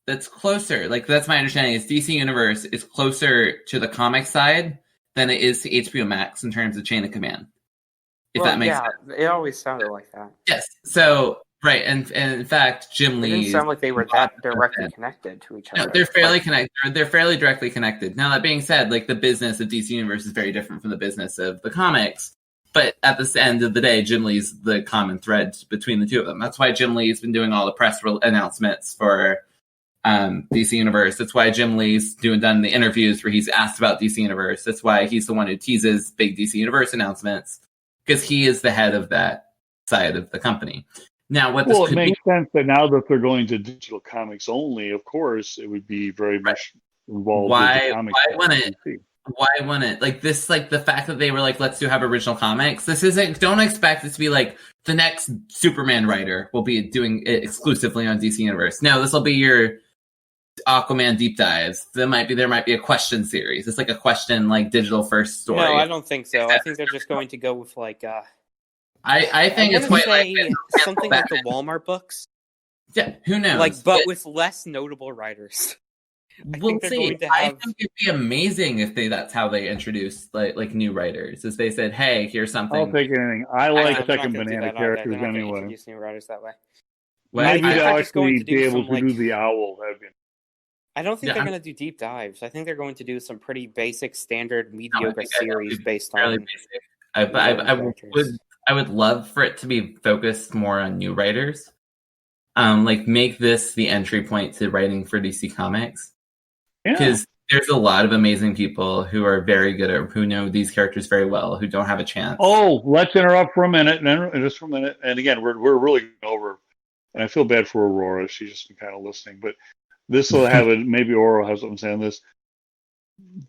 that's closer. Like, that's my understanding, is DC Universe is closer to the comic side than it is to HBO Max in terms of chain of command. If that makes sense. It always sounded like that. Yes. So, right. And in fact, Jim It Lee... didn't sound like they were that directly connected to each other. No, they're fairly connected. They're fairly directly connected. Now, that being said, like, the business of DC Universe is very different from the business of the comics. But at the end of the day, Jim Lee's the common thread between the two of them. That's why Jim Lee's been doing all the press announcements for DC Universe. That's why Jim Lee's done the interviews where he's asked about DC Universe. That's why he's the one who teases big DC Universe announcements, because he is the head of that side of the company. Now, what this Well, it could makes sense that now that they're going to digital comics only, of course, it would be very much involved with the comics. Why wouldn't like this? Like, the fact that they were like, let's have original comics. This isn't. Don't expect it to be like the next Superman writer will be doing it exclusively on DC Universe. No, this will be your Aquaman deep dives. There might be a question series. It's like a question, like, digital first story. No, I don't think so. I think they're just going to go with like. I think it's quite like something like the Walmart books. Yeah, who knows? Like, but with less notable writers. We'll see. I think it'd be amazing if that's how they introduce like new writers. Is they said, "Hey, here's something." I'll take anything. I like second banana banana characters anyway. Introduce new writers that way. Maybe they'll actually to be able some, to do the owl. I don't think they're going to do deep dives. I think they're going to do some pretty basic, standard, mediocre series based on. Basic. I would love for it to be focused more on new writers. Like, make this the entry point to writing for DC Comics. Because there's a lot of amazing people who are very good at, who know these characters very well, who don't have a chance. Oh, let's interrupt for a minute, just for a minute. And again, we're really over, and I feel bad for Aurora. She's just been kind of listening, but this will have it. Maybe Aurora has something to say on this.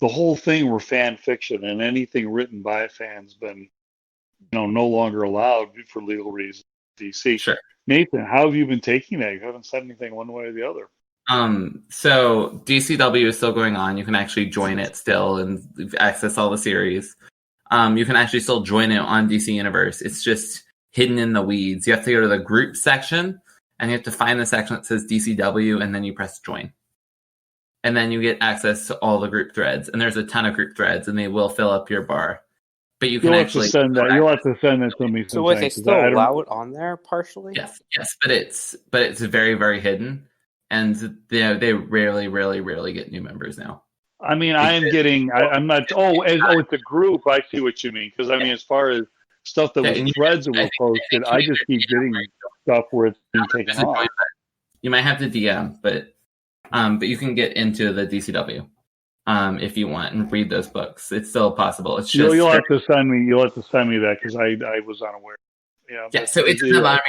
The whole thing were fan fiction, and anything written by fans been, no longer allowed for legal reasons. DC. Sure. Nathan, how have you been taking that? You haven't said anything one way or the other. So DCW is still going on. You can actually join it still and access all the series. You can actually still join it on DC Universe. It's just hidden in the weeds. You have to go to the group section, and you have to find the section that says DCW, and then you press join. And then you get access to all the group threads. And there's a ton of group threads, and they will fill up your bar. But you can actually send that. You'll have to send that to me. So wait, they still allow it on there partially? Yes, but it's very, very hidden. And they rarely get new members now. I mean, I'm not. It's a group. I see what you mean. Because I mean, as far as stuff that was threads that were posted, I just keep getting stuff where it's been taken off. You might have to DM, but you can get into the DCW if you want and read those books. It's still possible. It's just you'll have to send me. You'll have to send me that because I was unaware. Yeah. So it doesn't bother me.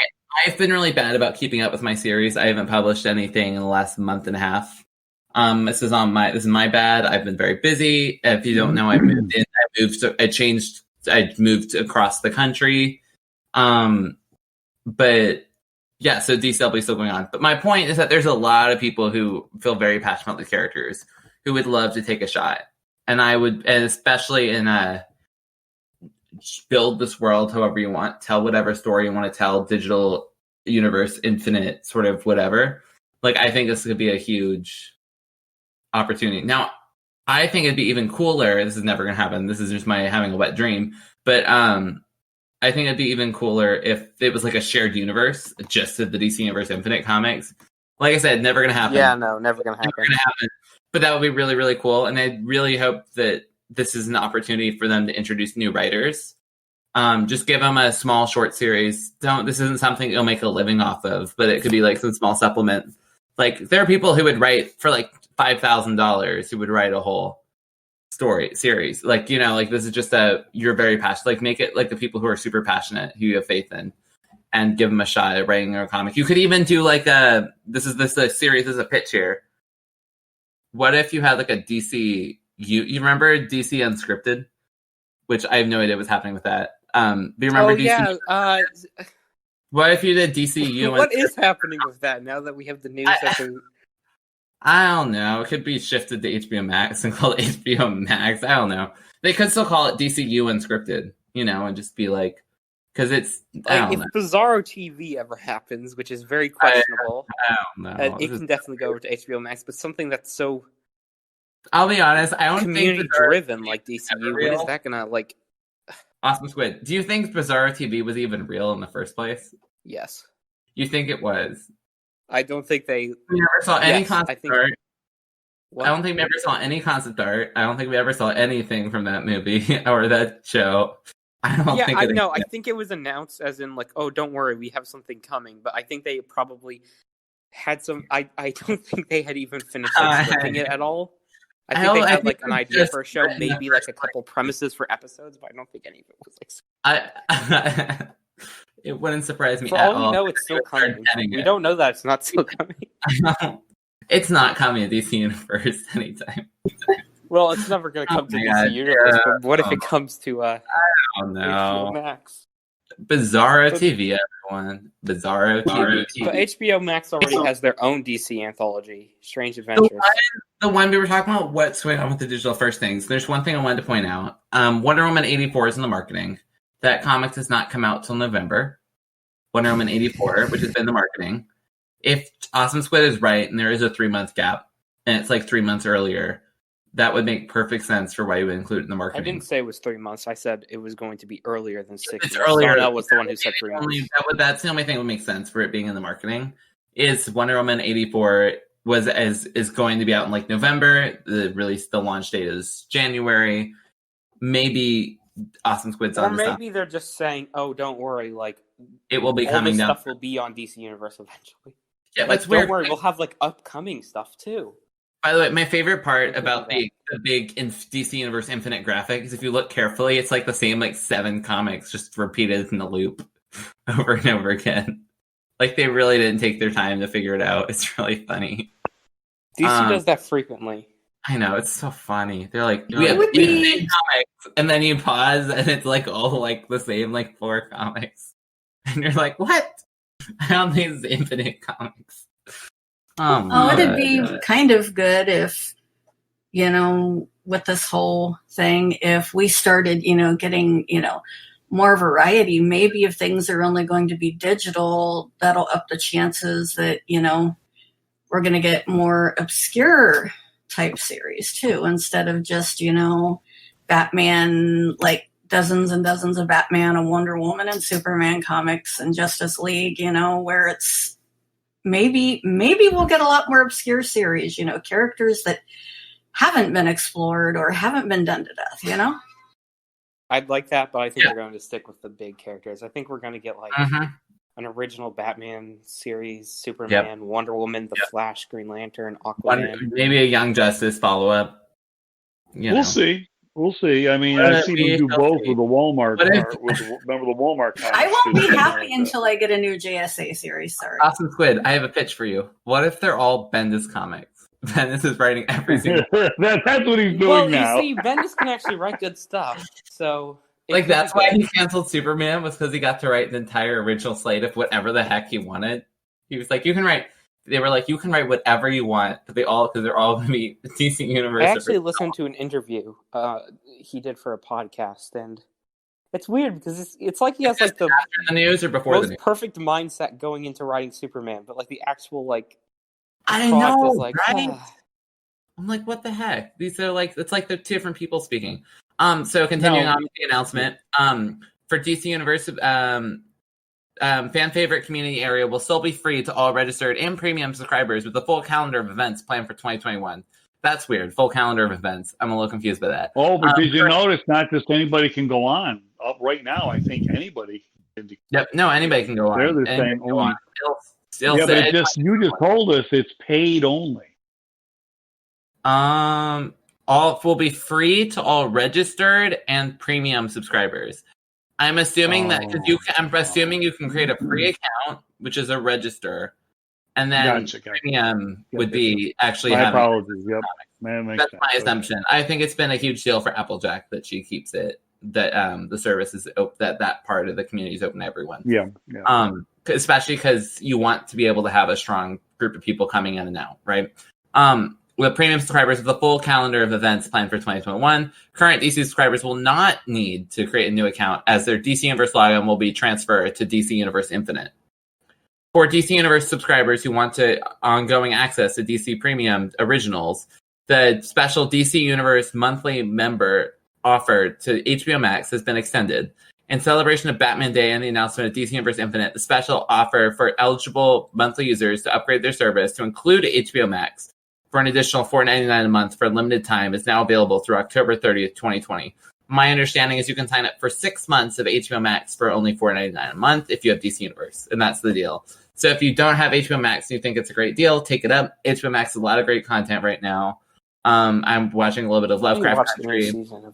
I've been really bad about keeping up with my series. I haven't published anything in the last month and a half. This is my bad. I've been very busy. If you don't know, I moved across the country. But yeah, so DCW is still going on. But my point is that there's a lot of people who feel very passionate about the characters who would love to take a shot. And especially in build this world however you want, tell whatever story you want to tell, digital universe, infinite, sort of whatever. Like, I think this could be a huge opportunity. Now, I think it'd be even cooler. This is never going to happen. This is just my having a wet dream. But I think it'd be even cooler if it was like a shared universe, just of the DC Universe Infinite comics. Like I said, never going to happen. Yeah, no, never going to happen. But that would be really, really cool. And I really hope that this is an opportunity for them to introduce new writers. Just give them a small short series. This isn't something you'll make a living off of, but it could be like some small supplement. Like there are people who would write for like $5,000 who would write a whole story series. Like, like this is just you're very passionate. Like make it like the people who are super passionate, who you have faith in, and give them a shot at writing their comic. You could even do like this is a series, this is a pitch here. What if you had like a DC, you remember DC Unscripted? Which I have no idea what's happening with that. Do you remember DC? Yeah. What if you did DCU? What is happening with that now that we have the news? I don't know. It could be shifted to HBO Max and called HBO Max. I don't know. They could still call it DCU Unscripted, and just be like, because it's if Bizarro TV ever happens, which is very questionable. I don't know. It can definitely go over to HBO Max, but something that's so. I'll be honest. I don't community think driven like DCU. What is that gonna like? Awesome Squid. Do you think Bizarro TV was even real in the first place? Yes. You think it was? I don't think they. We never saw any concept art. What? I don't think we ever saw any concept art. I don't think we ever saw anything from that movie or that show. I don't think. I think it was announced as in like, oh, don't worry, we have something coming. But I think they probably had some. I don't think they had even finished scripting it at all. I think they had like an idea for a show, maybe like a couple premises for episodes, but I don't think any of it was like. It wouldn't surprise me for at all all. We know, it's still coming. We don't know that it's not still coming. It's not coming to DC Universe anytime. Well, it's never going to come to DC Universe. But what if it comes to? I don't know. HBO Max. Bizarro TV, everyone. Bizarro TV. But HBO Max already has their own DC anthology, Strange Adventures. The one we were talking about, what's going on with the digital first things. There's one thing I wanted to point out. Wonder Woman 84 is in the marketing. That comic does not come out till November. Wonder Woman 84, which has been the marketing. If Awesome Squid is right, and there is a 3-month gap, and it's like 3 months earlier, that would make perfect sense for why you would include it in the marketing. I didn't say it was 3 months. I said it was going to be earlier than 6 months. It's earlier. Darnell was the one who said 3 months. That's the only thing that would make sense for it being in the marketing. Is Wonder Woman 84 is going to be out in like November. The launch date is January. Maybe Awesome Squid's on the maybe they're just saying, "Oh, don't worry, like it will be all coming this down. Stuff will be on DC Universe eventually." Yeah, like, that's weird. Don't worry, we'll have like upcoming stuff too. By the way, my favorite part about the big DC Universe Infinite graphic is if you look carefully, it's like the same like 7 comics just repeated in a loop over and over again. Like they really didn't take their time to figure it out. It's really funny. DC does that frequently. I know, it's so funny. They're like, we have 8 comics, and then you pause, and it's like all like the same like 4 comics, and you're like, what? I don't think it's infinite comics. It'd be kind of good if, with this whole thing, if we started, getting, more variety. Maybe if things are only going to be digital, that'll up the chances that, we're going to get more obscure type series too, instead of just, Batman, like dozens and dozens of Batman and Wonder Woman and Superman comics and Justice League, where it's maybe we'll get a lot more obscure series, characters that haven't been explored or haven't been done to death, I'd like that, but I think we're going to stick with the big characters. I think we're going to get like an original Batman series, Superman, Wonder Woman, The Flash, Green Lantern, Aquaman. Maybe a Young Justice follow-up. We'll see. We'll see. I mean, I've seen them do both with the Walmart. Remember the Walmart comics? I won't be happy until I get a new JSA series. Sorry. Awesome Squid, I have a pitch for you. What if they're all Bendis comics? Bendis is writing every single. That's what he's doing now. You see, Bendis can actually write good stuff. So, like, that's why he canceled Superman, was because he got to write the entire original slate of whatever the heck he wanted. He was like, you can write. They were like, you can write whatever you want, because they're all going to be DC Universe. I actually listened to an interview he did for a podcast, and it's weird because it's like he has like the after the news or before the news? Perfect mindset going into writing Superman, but like the actual like I know, is like, right? I'm like, what the heck? These are like, it's like they're 2 different people speaking. So continuing on with the announcement, for DC Universe, fan favorite community area will still be free to all registered and premium subscribers with a full calendar of events planned for 2021. That's weird. Full calendar of events. I'm a little confused by that. Oh, but did you notice not just anybody can go on? up right now, I think anybody can. Yep. No, anybody can go on. They're the Anybody same can go only. on. It'll Yeah, say, but you just told us it's paid only. all will be free to all registered and premium subscribers. I'm assuming that because I'm assuming you can create a free account, which is a register, and then premium would be actually my having. Apologies. Yep. That's my assumption. I think it's been a huge deal for Applejack that she keeps it, that the service is that part of the community is open to everyone. Yeah. Especially because you want to be able to have a strong group of people coming in and out, right? With premium subscribers of the full calendar of events planned for 2021, current DC subscribers will not need to create a new account, as their DC Universe login will be transferred to DC Universe Infinite. For DC Universe subscribers who want ongoing access to DC Premium Originals, the special DC Universe monthly member offer to HBO Max has been extended. In celebration of Batman Day and the announcement of DC Universe Infinite, the special offer for eligible monthly users to upgrade their service to include HBO Max for an additional $4.99 a month for a limited time is now available through October 30th, 2020. My understanding is you can sign up for 6 months of HBO Max for only $4.99 a month if you have DC Universe, and that's the deal. So if you don't have HBO Max and you think it's a great deal, take it up. HBO Max has a lot of great content right now. I'm watching a little bit of Lovecraft Country,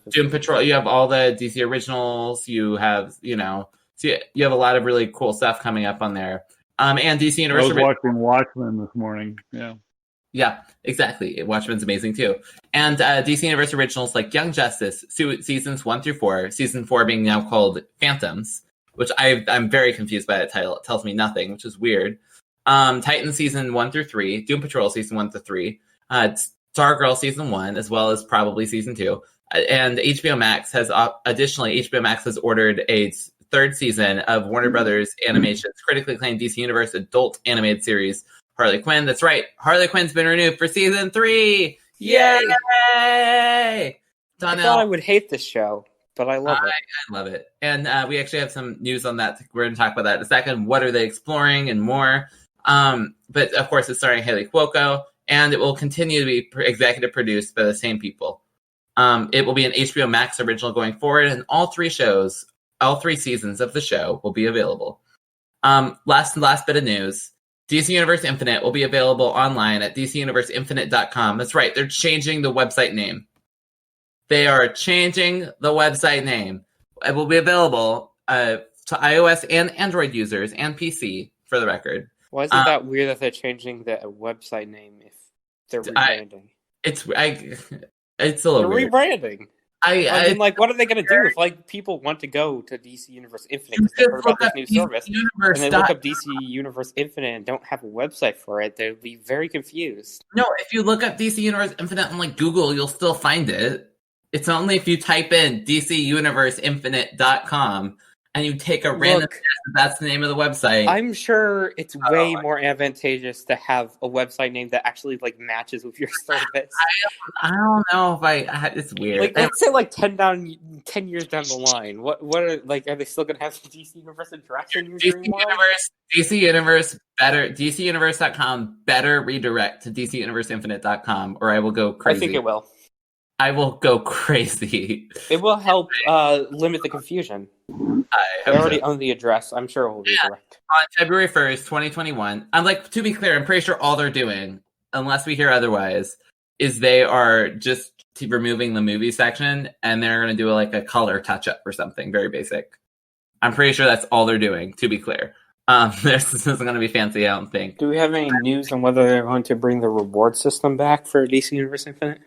Doom Patrol. You have all the DC originals. You have, you have a lot of really cool stuff coming up on there. And DC Universe. I was watching Watchmen this morning. Yeah, exactly. Watchmen's amazing too. And DC Universe originals like Young Justice, seasons 1 through 4, season 4 being now called Phantoms, which I'm very confused by that title. It tells me nothing, which is weird. Titan season 1 through 3, Doom Patrol season 1 through 3, Stargirl season 1, as well as probably season 2. And HBO Max has ordered a third season of Warner Brothers Animation's critically acclaimed DC Universe adult animated series, Harley Quinn. That's right. Harley Quinn's been renewed for season 3. Yay! I thought I would hate this show, but I love it. I love it. And we actually have some news on that. We're going to talk about that in a second. What are they exploring and more? But of course, it's starring Haley Cuoco, and it will continue to be executive produced by the same people. It will be an HBO Max original going forward, and all 3 seasons of the show will be available. Last bit of news. DC Universe Infinite will be available online at DCUniverseInfinite.com. That's right, they're changing the website name. They are changing the website name. It will be available to iOS and Android users and PC, for the record. Why is it that weird that they're changing the website name if they're rebranding? It's a little weird. Rebranding. I mean, what are they going to do if people want to go to DC Universe Infinite because they heard about this new service and they look up DC Universe Infinite and don't have a website for it? They'll be very confused. No, if you look up DC Universe Infinite on Google, you'll still find it. It's only if you type in DCUniverseInfinite.com and you take a random guess that's the name of the website. I'm sure it's way more advantageous to have a website name that actually matches with your service. I don't know if it's weird. Let's say 10 years down the line. What are are they still gonna have the DC Universe address in your dream world? DC Universe better DCUniverse.com better redirect to DCUniverseInfinite.com or I will go crazy. I think it will. I will go crazy. It will help limit the confusion. They already own the address. I'm sure it will redirect. On February 1st, 2021, to be clear, I'm pretty sure all they're doing, unless we hear otherwise, is they are just removing the movie section and they're going to do a color touch-up or something very basic. I'm pretty sure that's all they're doing, to be clear. This isn't going to be fancy, I don't think. Do we have any news on whether they're going to bring the reward system back for DC Universe Infinite?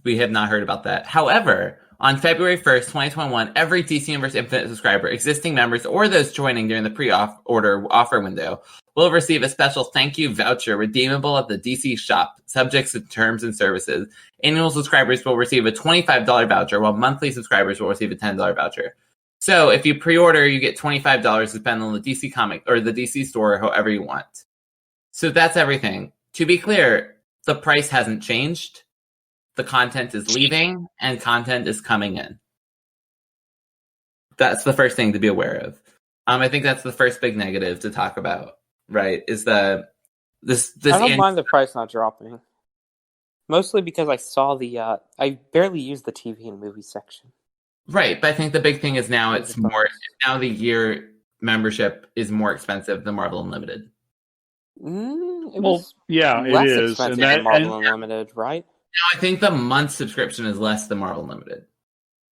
We have not heard about that. However, on February 1st, 2021, every DC Universe Infinite subscriber, existing members, or those joining during the pre-order offer window, will receive a special thank you voucher redeemable at the DC shop, subject to terms and services. Annual subscribers will receive a $25 voucher, while monthly subscribers will receive a $10 voucher. So if you pre-order, you get $25 to spend on the DC comic or the DC store, however you want. So that's everything. To be clear, the price hasn't changed. The content is leaving and content is coming in. That's the first thing to be aware of. I think that's the first big negative to talk about, right? Is that this I don't mind the price not dropping. Mostly because I saw I barely used the TV and movie section. Right, but I think the big thing is now it's more. Now the year membership is more expensive than Marvel Unlimited. It was it is. expensive than Marvel Unlimited, right? Now I think the month subscription is less than Marvel Unlimited,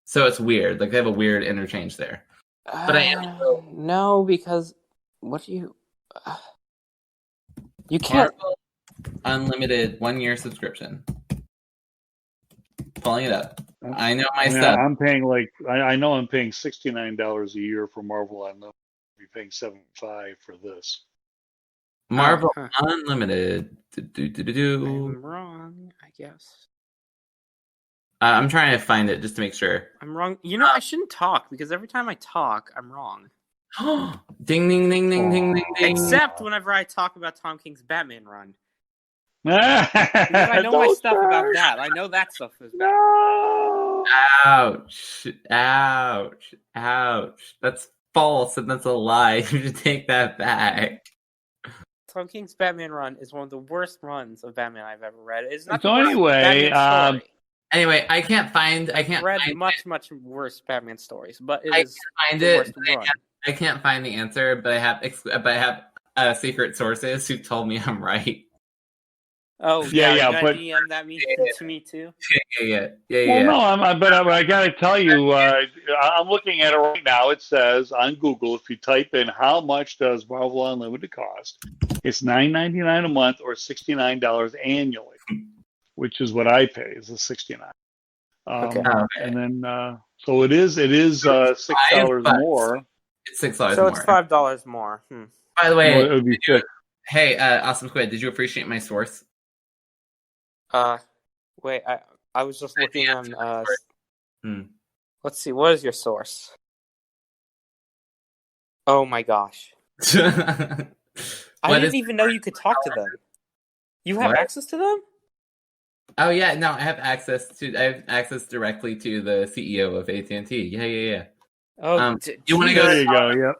so it's weird. Like they have a weird interchange there. But I am no, because what do you? You can't Marvel Unlimited 1 year subscription. Pulling it up. I know my stuff. I'm paying I know I'm paying $69 a year for Marvel Unlimited. I'll be paying $75 for this. Marvel Unlimited. I'm wrong, I guess. I'm trying to find it just to make sure. I'm wrong. You know, I shouldn't talk because every time I talk, I'm wrong. Ding, ding, ding, ding, ding, ding, ding. Except whenever I talk about Tom King's Batman run. Because I know my stuff about that. I know that stuff is bad. No! Ouch. Ouch. Ouch. That's false and that's a lie. You should take that back. Tom King's Batman run is one of the worst runs of Batman I've ever read. It's not so anyway, Anyway, I can't read find much worse Batman stories, but I can't find the answer, but I have secret sources who told me I'm right. Oh yeah, but DM that to me too. Yeah. Well, but I gotta tell you, I'm looking at it right now. It says on Google, if you type in how much does Marvel Unlimited cost, it's $9.99 a month or $69 annually, which is what I pay. Is the $69. Okay. And then so it is $6 more. It's $6 more. So it's $5 more. By the way, it would be hey, Awesome Squid, did you appreciate my source? Wait, I was just looking on. Let's see. What is your source? Oh my gosh! I didn't even know you could talk to them. You have access to them? Oh yeah, no, I have access directly to the CEO of AT&T. Yeah. Oh, you want to go? There you go. Yeah.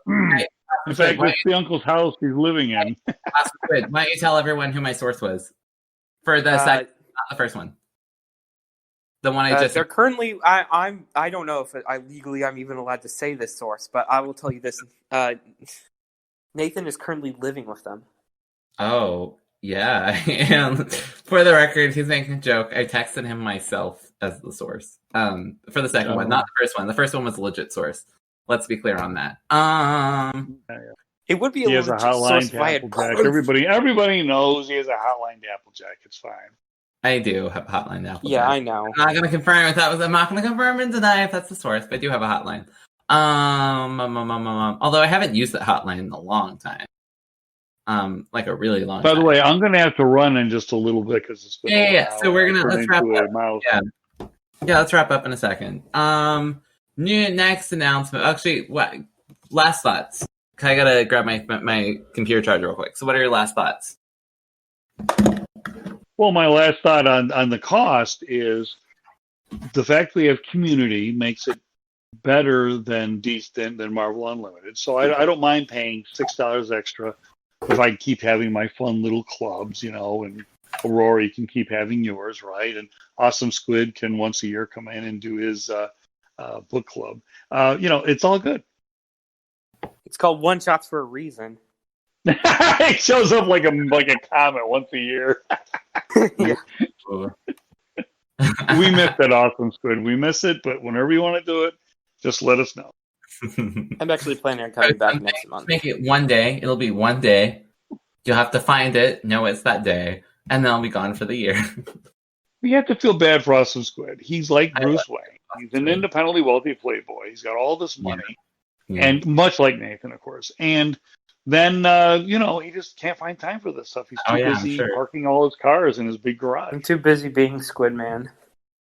In fact, why, it's the uncle's house he's living in. Why don't you tell everyone who my source was for the second, not the first one? The one I just. They're currently. I don't know if I'm even allowed to say this source, but I will tell you this. Nathan is currently living with them. Oh yeah, and for the record, he's making a joke. I texted him myself as the source. For the second one, not the first one. The first one was a legit source. Let's be clear on that. It would be a legit source if I had proof. Everybody knows he has a hotline to Applejack. It's fine. I do have a hotline to Applejack. Yeah, I know. I'm not going to confirm if that was. I'm not going to confirm and deny if that's the source, but I do have a hotline. Although I haven't used that hotline in a long time. Like a really long time. By the way, I'm going to have to run in just a little bit because it's been a while. So let's wrap up. Yeah, let's wrap up in a second. New next announcement. Actually, what last thoughts? I gotta grab my computer charger real quick. So, what are your last thoughts? Well, my last thought on the cost is the fact we have Community makes it better than Marvel Unlimited. So I don't mind paying $6 extra if I keep having my fun little clubs, and Aurora, you can keep having yours, right? And Awesome Squid can once a year come in and do his book club. It's all good. It's called One Shots for a reason. It shows up like a comet once a year. Yeah. We miss that Awesome Squid. We miss it, but whenever you want to do it, just let us know. I'm actually planning on coming back next month. Make it one day. It'll be one day. You'll have to find it, know it's that day, and then I'll be gone for the year. We have to feel bad for Awesome Squid. He's like Bruce Wayne. He's an independently wealthy playboy. He's got all this money, and much like Nathan, of course. And then, he just can't find time for this stuff. He's too busy parking all his cars in his big garage. I'm too busy being Squid Man.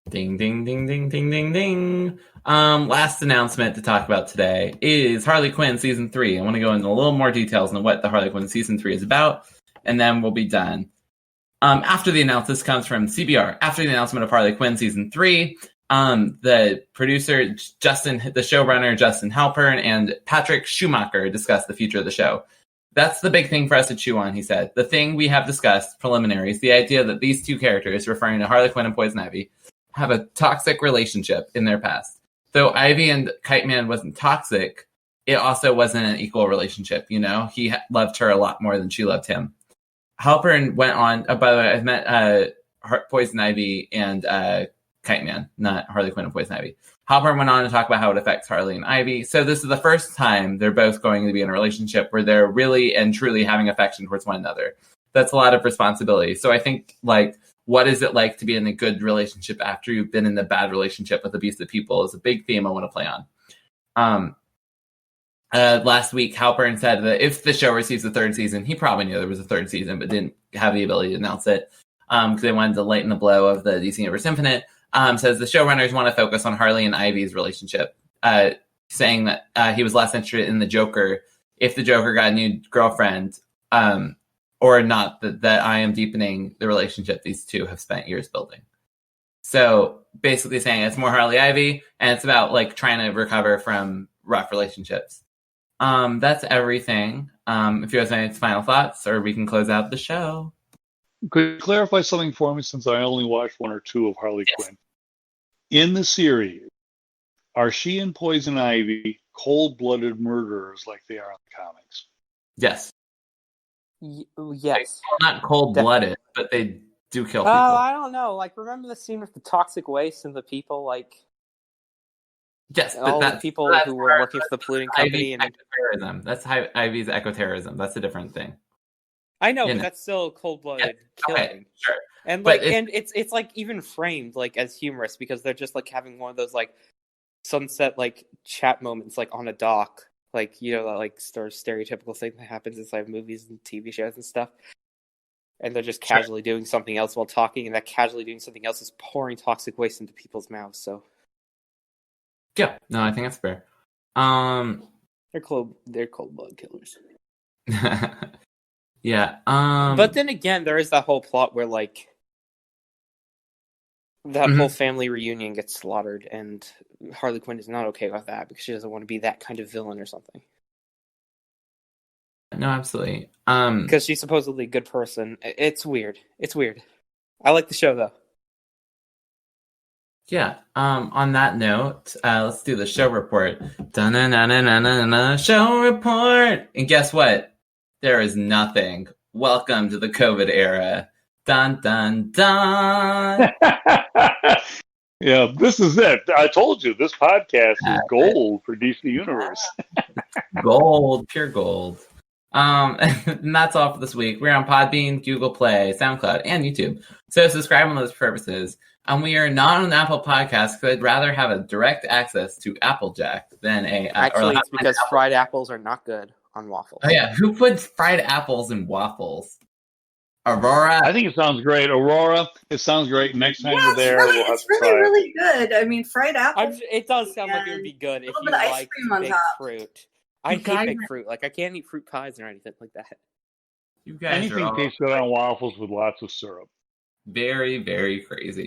Ding, ding, ding, ding, ding, ding, ding. Last announcement to talk about today is Harley Quinn Season 3. I want to go into a little more details on what the Harley Quinn Season 3 is about, and then we'll be done. After the announcement, this comes from CBR. After the announcement of Harley Quinn Season 3, the producer, the showrunner, Justin Halpern, and Patrick Schumacher discussed the future of the show. That's the big thing for us to chew on, he said. The thing we have discussed, preliminary, is the idea that these two characters, referring to Harley Quinn and Poison Ivy, have a toxic relationship in their past. though Ivy and Kite Man wasn't toxic, it also wasn't an equal relationship, you know? He loved her a lot more than she loved him. Halpern went on, by the way, I've met Poison Ivy and Kite Man, not Harley Quinn and Poison Ivy. Halpern went on to talk about how it affects Harley and Ivy. So this is the first time they're both going to be in a relationship where they're really and truly having affection towards one another. That's a lot of responsibility. So I think, like, what is it like to be in a good relationship after you've been in a bad relationship with abusive people is a big theme I want to play on. Last week, Halpern said that if the show receives a third season, he probably knew there was a third season, but didn't have the ability to announce it because they wanted to lighten the blow of the DC Universe Infinite. Says the showrunners want to focus on Harley and Ivy's relationship, saying that he was less interested in the Joker if the Joker got a new girlfriend, or not, that I am deepening the relationship these two have spent years building. So basically saying it's more Harley Ivy, and it's about like trying to recover from rough relationships. That's everything. If you guys have any final thoughts, or we can close out the show. Could you clarify something for me, since I only watched one or two of Harley Quinn? In the series, are she and Poison Ivy cold-blooded murderers like they are in the comics? Yes. Yes. Not cold-blooded, but they do kill people. Oh, I don't know. Like, remember the scene with the toxic waste and the people, like... Yes, but all the people who were working for the polluting company. Ivy's ecoterrorism. That's Ivy's ecoterrorism. That's a different thing. I know, but that's still cold-blooded killing. Okay, sure. And like, it's like even framed like as humorous because they're just like having one of those like sunset like chat moments like on a dock, like, you know, that like sort of stereotypical thing that happens inside movies and TV shows and stuff. And they're just casually doing something else while talking, and that casually doing something else is pouring toxic waste into people's mouths. So yeah, no, I think that's fair. They're cold-blooded killers. Yeah. But then again, there is that whole plot where like that whole family reunion gets slaughtered, and Harley Quinn is not okay with that because she doesn't want to be that kind of villain or something. No, absolutely. Because she's supposedly a good person. It's weird. I like the show though. Yeah. On that note, let's do the show report. Dun-na-na-na-na-na, show report. And guess what? There is nothing. Welcome to the COVID era. Dun dun dun. Yeah, this is it. I told you this podcast is gold for DC Universe. Gold, pure gold. And that's all for this week. We're on Podbean, Google Play, SoundCloud, and YouTube. So subscribe on those purposes. And we are not on Apple Podcasts because I'd rather have a direct access to Applejack than a... Actually, it's because fried apples are not good on waffles. Oh yeah, who puts fried apples in waffles? Aurora? I think it sounds great. Aurora, it sounds great. Next time you're there, we'll have to try it. It's really good. I mean, fried apples. It does sound like it would be good if you like baked fruit. I hate baked fruit. Like, I can't eat fruit pies or anything like that. You guys Anything tastes good on waffles with lots of syrup. Very, very crazy.